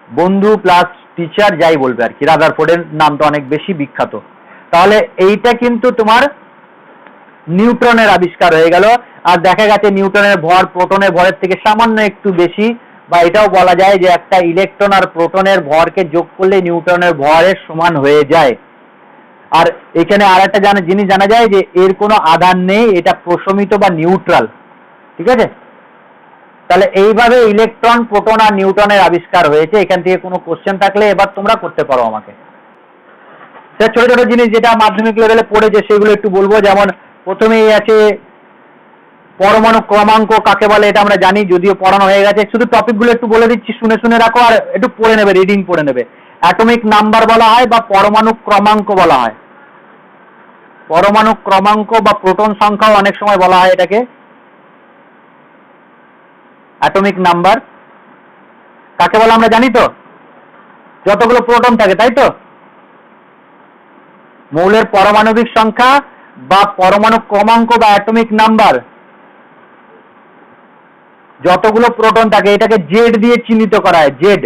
বন্ধু প্লাস টিচার যাই বলবে আর কি। রাদারফোর্ডের নামটা অনেক বেশি বিখ্যাত। তাহলে এইটা কিন্তু তোমার নিউট্রনের আবিষ্কার হয়ে গেল। আর দেখা গেছে নিউটনের ভর প্রোটনের ভরের থেকে সামান্য একটু বেশি, বা এটাও বলা যায় যে একটা ইলেকট্রন আর প্রোটনের ভরকে যোগ করলে নিউটনের ভরের সমান হয়ে যায়। আর এখানে আর একটা জিনিস জানা যায় যে এর কোনো আধান নেই, এটা প্রশমিত বা নিউট্রাল। ঠিক আছে, তাহলে এইভাবে ইলেকট্রন প্রোটন আর নিউটনের আবিষ্কার হয়েছে। এখান থেকে কোনো কোশ্চেন থাকলে এবার তোমরা করতে পারো আমাকে। ছোট ছোট জিনিস যেটা মাধ্যমিক লেভেলে পড়েছে সেগুলো একটু বলবো। যেমন প্রথমেই আছে পরমাণু ক্রমাঙ্ক কাকে বলে, এটা আমরা জানি, যদিও পড়ানো হয়ে গেছে। শুধু টপিকগুলো একটু বলে দিচ্ছি, শুনে শুনে রাখো আর একটু পড়ে নেবে, রিডিং পড়ে নেবে। অ্যাটমিক নাম্বার বলা হয় বা পরমাণু ক্রমাঙ্ক বলা হয়। পরমাণু ক্রমাঙ্ক বা প্রোটন সংখ্যাও অনেক সময় বলা হয় এটাকে। অ্যাটমিক নাম্বার কাকে বলে আমরা জানি তো, যতগুলো প্রোটন থাকে, তাই তো? মৌলের পারমাণবিক সংখ্যা বা পরমাণু ক্রমাঙ্ক বা অ্যাটমিক নাম্বার, যতগুলো প্রোটন থাকে, এটাকে জেড দিয়ে চিহ্নিত করা হয়। জেড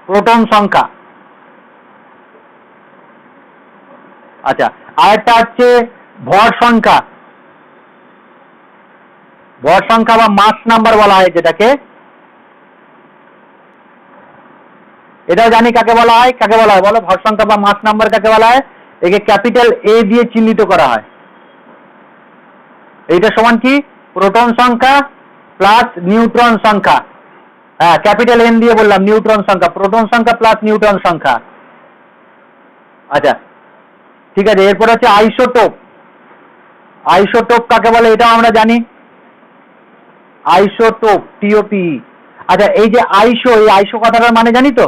প্রোটন সংখ্যা। আচ্ছা, আরেকটা হচ্ছে ভর সংখ্যা। ভর সংখ্যা বা মাস নাম্বার বলা হয় যেটাকে, এটাও জানি কাকে বলা হয়। কাকে বলা হয় বলো, ভর সংখ্যা বা মাস নাম্বার কাকে বলা হয়? একে ক্যাপিটাল এ দিয়ে চিহ্নিত করা হয়। এইটা সমান কি? প্রোটন সংখ্যা প্লাস নিউট্রন সংখ্যা। হ্যাঁ, ক্যাপিটাল এন দিয়ে বললাম নিউট্রন সংখ্যা, প্রোটন সংখ্যা প্লাস নিউট্রন সংখ্যা। আচ্ছা ঠিক আছে, এরপর হচ্ছে আইসোটোপ। আইসোটোপ কাকে বলে এটাও আমরা জানি, আইসোটোপ, টিওপি। আচ্ছা, এই যে আইসো, এই আইসো কথাটার মানে জানি তো,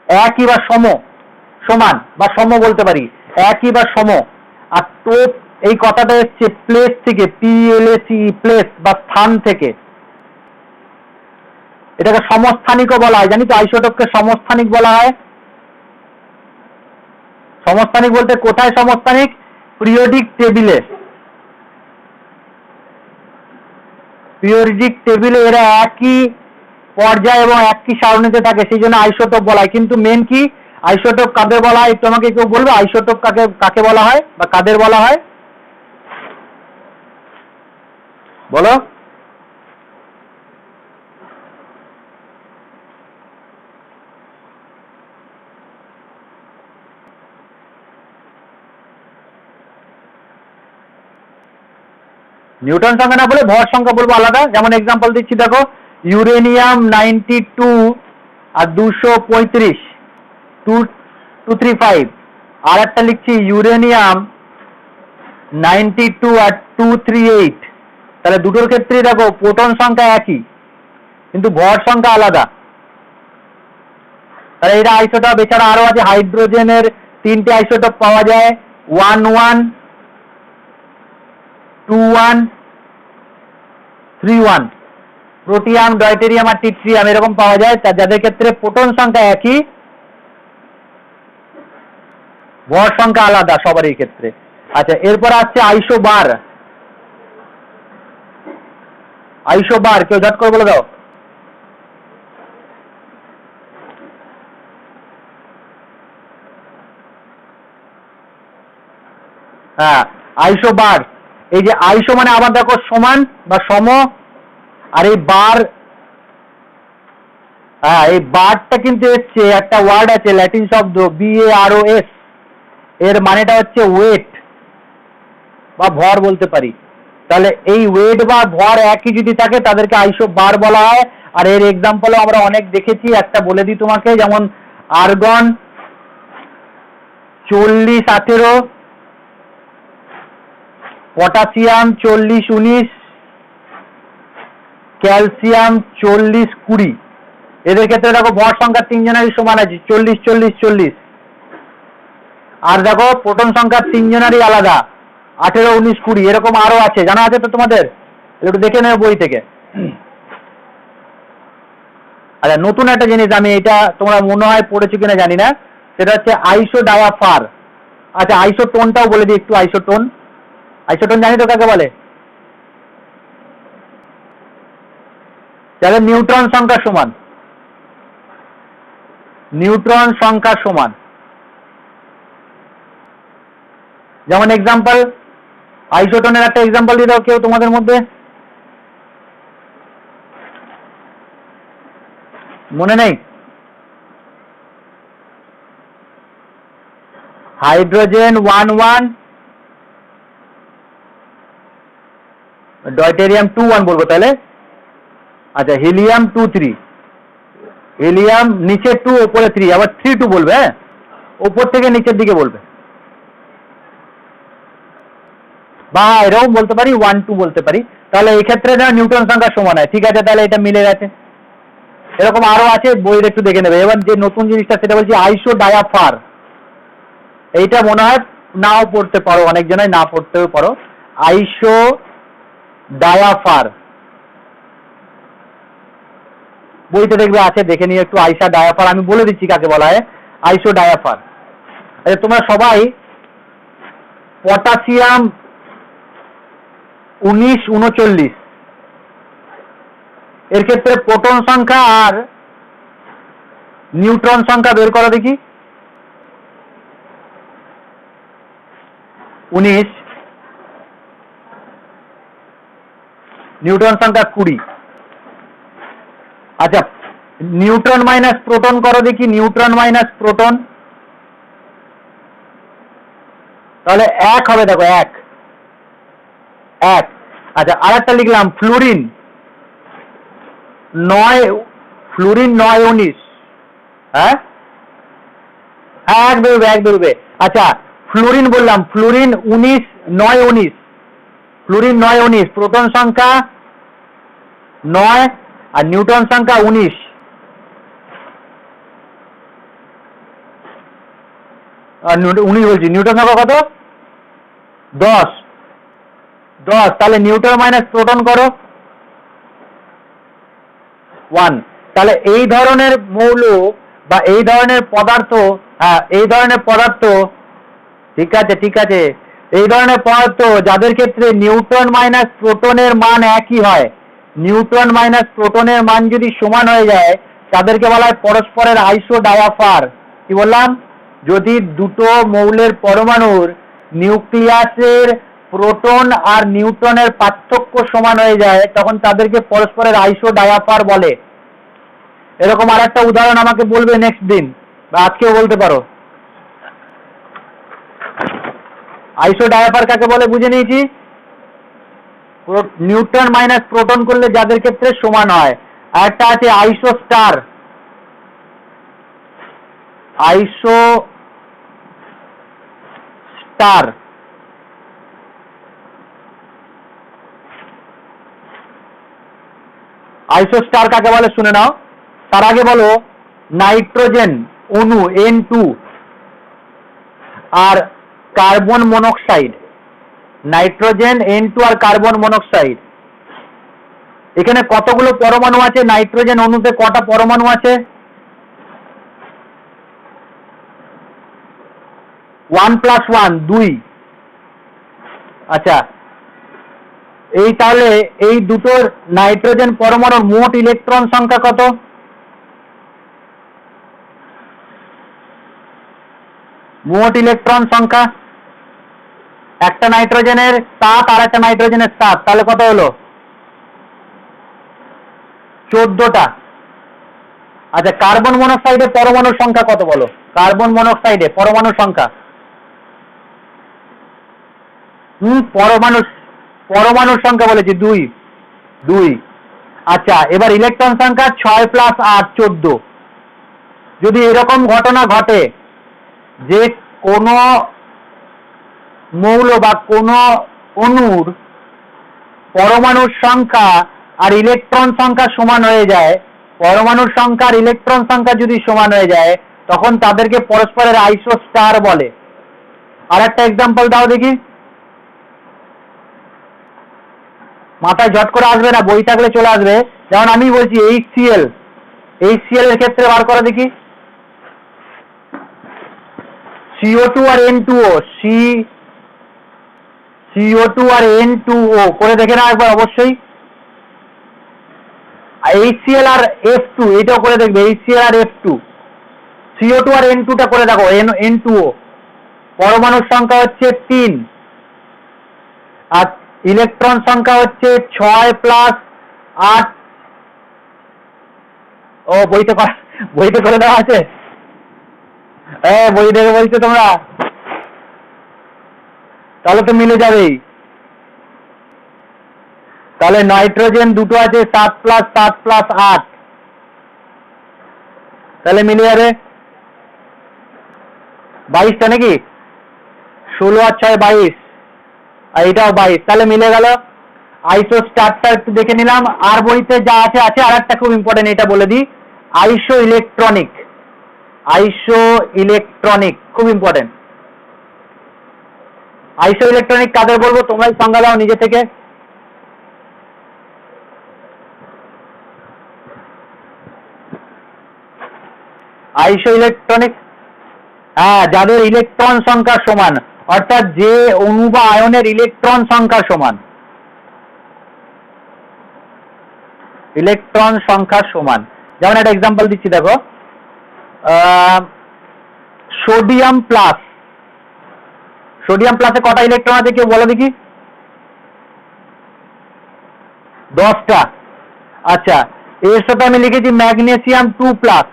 একই বা সম, সমান বা সম বলতে পারি, একই বা সম। আর টোপ এই কথাটা এসছে প্লেস থেকে, পিএলএসি, প্লেস বা স্থান থেকে। এটাকে সমস্থানিকও বলা হয়, জানি তো, আইসোটোপকে সমস্থানিক বলা হয়। সমস্থানিক বলতে কোথায় সমস্থানিক? পিরিয়ডিক টেবিলে। পিরিয়ডিক টেবিলে এরা একই পর্যায়ে এবং একই সারণীতে থাকে, সেই জন্য আইসোটোপ বলা হয়। কিন্তু মেন কি, আইসোটোপ কাদের বলা হয় তোমাকে কেউ বলবে? আইসোটোপ কাকে কাকে বলা হয় বা কাদের বলা হয় বলো? নিউটন সংখ্যা না বলে ভর সংখ্যা বলবো আলাদা। যেমন এক্সাম্পল দিচ্ছি, দেখো, ইউরেনিয়াম 92 আর 235, 235। আর একটা লিখছি ইউরেনিয়াম 92 আর 238। তাহলে দুটোর ক্ষেত্রেই দেখো প্রোটন সংখ্যা একই, কিন্তু ভর সংখ্যা আলাদা। তাহলে এটা আইসোটোপ। এছাড়া আরো আছে, হাইড্রোজেনের 3টে আইসোটোপ পাওয়া যায়, 11, 21, 31। প্রোটিয়াম, ডয়টেরিয়াম আর টিট্রিয়াম এরকম পাওয়া যায়, যাদের ক্ষেত্রে প্রোটন সংখ্যা একই, ভর সংখ্যা আলাদা সবারই ক্ষেত্রে। আচ্ছা, এরপর আসছে আইসোবার। আইসোবার কেউ ঝট করে বলে দাও। হ্যাঁ, আইসোবার। এই যে আইসো মানে আবার দেখো সমান বা সম, আর এই বার, হ্যাঁ, এই বারটা কিন্তু এসছে, একটা ওয়ার্ড আছে ল্যাটিন শব্দ BAROS, এর মানেটা হচ্ছে ওয়েট বা ভর বলতে পারি। তাহলে এই ওয়েট বা ভর একই যদি থাকে তাদেরকে আইসো বার বলা হয়। আর এর এক্সাম্পলও আমরা অনেক দেখেছি, একটা বলে দিই তোমাকে, যেমন আর্গন 4018, পটাশিয়াম 4019, ক্যালসিয়াম 40-20। এদের ক্ষেত্রে দেখো ভর সংখ্যা তিনজনেরই সমান আছে, 40-40-40। আর দেখো প্রোটন সংখ্যা তিনজনেরই আলাদা, 18-19-20। এরকম আরো আছে, জানা আছে তো তোমাদের? একটু দেখে নেবে বই থেকে। আচ্ছা, নতুন একটা জিনিস, আমি এটা তোমরা মনে হয় পড়েছো কিনা জানি না, সেটা হচ্ছে আইসোডায়াফার। আচ্ছা, আইসোটোনটাও বলে দিই একটু। আইসোটোন, আইসোটোন জানি তো কাকে বলে? যাদের নিউট্রন সংখ্যা সমান, নিউট্রন সংখ্যা সমান। যেমন এক্সাম্পল, আইসোটোনের একটা এক্সাম্পল দিয়ে দাও কেউ তোমাদের মধ্যে, মনে নেই? হাইড্রোজেন 1-1, ডয়টেরিয়াম 2-1 বলবো তাহলে। আচ্ছা, হিলিয়াম 2-3। হিলিয়াম নিচে 2 উপরে 3, আবার 3-2 বলবে। হ্যাঁ, উপর থেকে নিচের দিকে বলবে, বা এরকম বলতে পারি 1-2 বলতে পারি। তাহলে এই ক্ষেত্রে না নিউটন সংখ্যা সমান হয়। ঠিক আছে, তাহলে এটা মিলে গেছে। এরকম আরো আছে, বইটা একটু দেখে নেবে। এবার যে নতুন জিনিসটা সেটা বলছি আইসোডায়াফার। এইটা মনে হয় নাও পড়তে পারো, অনেক জনাই না পড়তেও পারো। আইসোডায়াফার বইতে দেখবে আছে, দেখে নিয়ে একটু। আইসোডায়াফার আমি বলে দিচ্ছি কাকে বলা হয়। আইসোডায়াফার, তোমরা সবাই পটাশিয়াম 19-39, এর ক্ষেত্রে প্রোটন সংখ্যা আর নিউট্রন সংখ্যা বের করো দেখি। 19, নিউট্রন সংখ্যা 20। আচ্ছা, নিউট্রন মাইনাস প্রোটন করো দেখি, নিউট্রন মাইনাস প্রোটন। তাহলে 1 হবে, দেখো 1। আচ্ছা, আর একটা লিখলাম ফ্লুরিন 9, ফ্লুরিন 9-19। হ্যাঁ, 1 বেরোবে, 1 বেরোবে। আচ্ছা, ফ্লুরিন বললাম, ফ্লুরিন 9-19, ফ্লুরিন 9-19, প্রোটন সংখ্যা 9 আর নিউট্রন সংখ্যা 19। আর 19 বলছি, নিউট্রন সংখ্যা কত? 10। তাহলে নিউট্রন মাইনাস প্রোটন করো 1। তাহলে এই ধরনের মৌল বা এই ধরনের পদার্থ, হ্যাঁ এই ধরনের পদার্থ, ঠিক আছে ঠিক আছে, এই ধরনের পদার্থ যাদের ক্ষেত্রে নিউট্রন মাইনাস প্রোটনের মান একই হয়, নিউট্রন মাইনাস প্রোটনের মান যদি সমান হয়ে যায়, তাদেরকে বলা হয় পরস্পরের আইসোডায়াফার। কি বললাম? যদি দুটো মৌলের পরমাণুর নিউক্লিয়াসের প্রোটন আর নিউট্রনের পার্থক্য সমান হয়ে যায়, তখন তাদেরকে পরস্পরের আইসোডায়াফার বলে। এরকম আর একটা উদাহরণ আমাকে বলবে নেক্সট দিন, বা আজকেও বলতে পারো। আইসোডায়াফার কাকে বলে বুঝে নিয়েছি। নিউট্রন মাইনাস প্রোটন করলে যাদের ক্ষেত্রে সমান হয়। আর একটা আছে আইসো স্টার, আইসো স্টার। আইসো স্টার কাকে বলে শুনে নাও। তার আগে বলো, নাইট্রোজেন অণু N2 আর কার্বন মনোক্সাইড, নাইট্রোজেন N2 আর কার্বন মনোক্সাইড, এখানে কতগুলো পরমাণু আছে? নাইট্রোজেন অণুতে কটা পরমাণু আছে? 1 + 1 2। আচ্ছা, এই তাহলে এই দুটোর নাইট্রোজেন পরমাণুর মোট ইলেকট্রন সংখ্যা কত? মোট ইলেকট্রন সংখ্যা, একটা নাইট্রোজেনের 7 আর একটা নাইট্রোজেনের 7, তাহলে কত হলো? 14টা। আচ্ছা, কার্বন মনোক্সাইডের পরমাণুর সংখ্যা কত বলো? কার্বন মনোক্সাইডে পরমাণুর সংখ্যা, পরমাণুর সংখ্যা বলেছি 2। আচ্ছা, এবার ইলেকট্রন সংখ্যা 6 + 8 14। যদি এরকম ঘটনা ঘটে যে কোন মৌল বা কোন অণুর পরমাণুর সংখ্যা আর ইলেকট্রন সংখ্যা সমান হয়ে যায়, পরমাণুর সংখ্যা আর ইলেকট্রন সংখ্যা যদি সমান হয়ে যায় তখন তাদেরকে পরস্পরের আইসো স্টার বলে। আর একটা এক্সাম্পল দাও দেখি, মাথায় ঝট করে আসবে না, বই থাকলে চলে আসবে। যেমন আমি বলছি HCl, HCl এর ক্ষেত্রে বার করা দেখি, CO2 আর N2O, CO2 আর N2O করে দেখে না একবার অবশ্যই। HCl আর F2 এটাও করে দেখবে, HCl আর F2, CO2 আর N2 টা করে দেখো, N2O, পরমাণুর সংখ্যা হচ্ছে 3 আর ইলেকট্রন সংখ্যা হচ্ছে 6 প্লাস 8। ও বইতে করে দেওয়া আছে, বই দেখে বলছো তোমরা, তাহলে তো মিলে যাবেই। তাহলে নাইট্রোজেন দুটো আছে 7 প্লাস 7 প্লাস 8, তাহলে মিলে যাবে 22টা নাকি, 16 আর 6 22, আর এটাও 22, তাহলে মিলে গেল। আইসো স্টারটা একটু দেখে নিলাম। আর বইতে যা আছে আছে। আর একটা খুব ইম্পর্টেন্ট, এটা বলে দিই, আইসো ইলেকট্রনিক, আইসো ইলেকট্রনিক খুব ইম্পর্টেন্ট। আইসো ইলেকট্রনিক কাদের বলবো তোমরাই সংজ্ঞা দাও নিজে থেকে। আইসো ইলেকট্রনিক, হ্যাঁ, যাদের ইলেকট্রন সংখ্যা সমান, অর্থাৎ যে অণু বা আয়নের ইলেকট্রন সংখ্যা সমান, ইলেকট্রন সংখ্যা সমান। যেমন একটা এক্সাম্পল দিচ্ছি দেখো, সোডিয়াম প্লাস, সোডিয়াম প্লাসে কটা ইলেকট্রন আছে কেউ বলো দেখি? 10টা। আচ্ছা, এর সাথে আমি লিখেছি ম্যাগনেসিয়াম 2 প্লাস,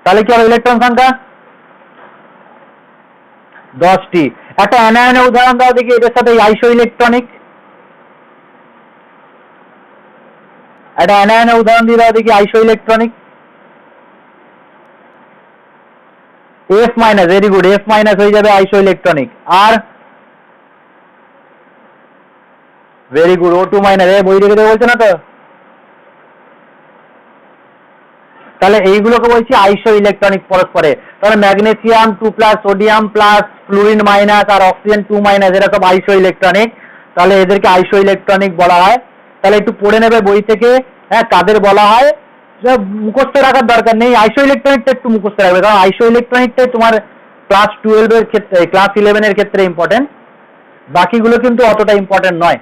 তাহলে কি হবে ইলেকট্রন সংখ্যা? 10টি। একটা অ্যানায়নের উদাহরণ দাও দেখি এদের সাথে আইসো ইলেকট্রনিক, একটা অ্যানায়নের উদাহরণ দিয়ে দাও দেখি আইসো electronic. F minus, very good, F minus হয়ে যাবে আইসো electronic. Are very good, O2 minus, বই দেখে দেবো বলছে না তো? তাহলে এইগুলোকে বলছি আইসো ইলেকট্রনিক পরস্পরে। তাহলে magnesium 2 plus, sodium plus, fluorine minus আর অক্সিজেন 2 মাইনাস, এরা সব আইসো ইলেকট্রনিক। তাহলে এদেরকে আইসো ইলেকট্রনিক বলা হয়। তাহলে একটু পড়ে নেবে বই থেকে, হ্যাঁ, কাদের বলা হয়। মুখস্থ রাখার দরকার নেই, আইসো ইলেকট্রনিকটা একটু মুখস্থ রাখবে, কারণ আইসো ইলেকট্রনিকটাই তোমার ক্লাস 12 এর ক্ষেত্রে, ক্লাস 11 এর ক্ষেত্রে ইম্পর্টেন্ট, বাকিগুলো কিন্তু অতটা ইম্পর্টেন্ট নয়।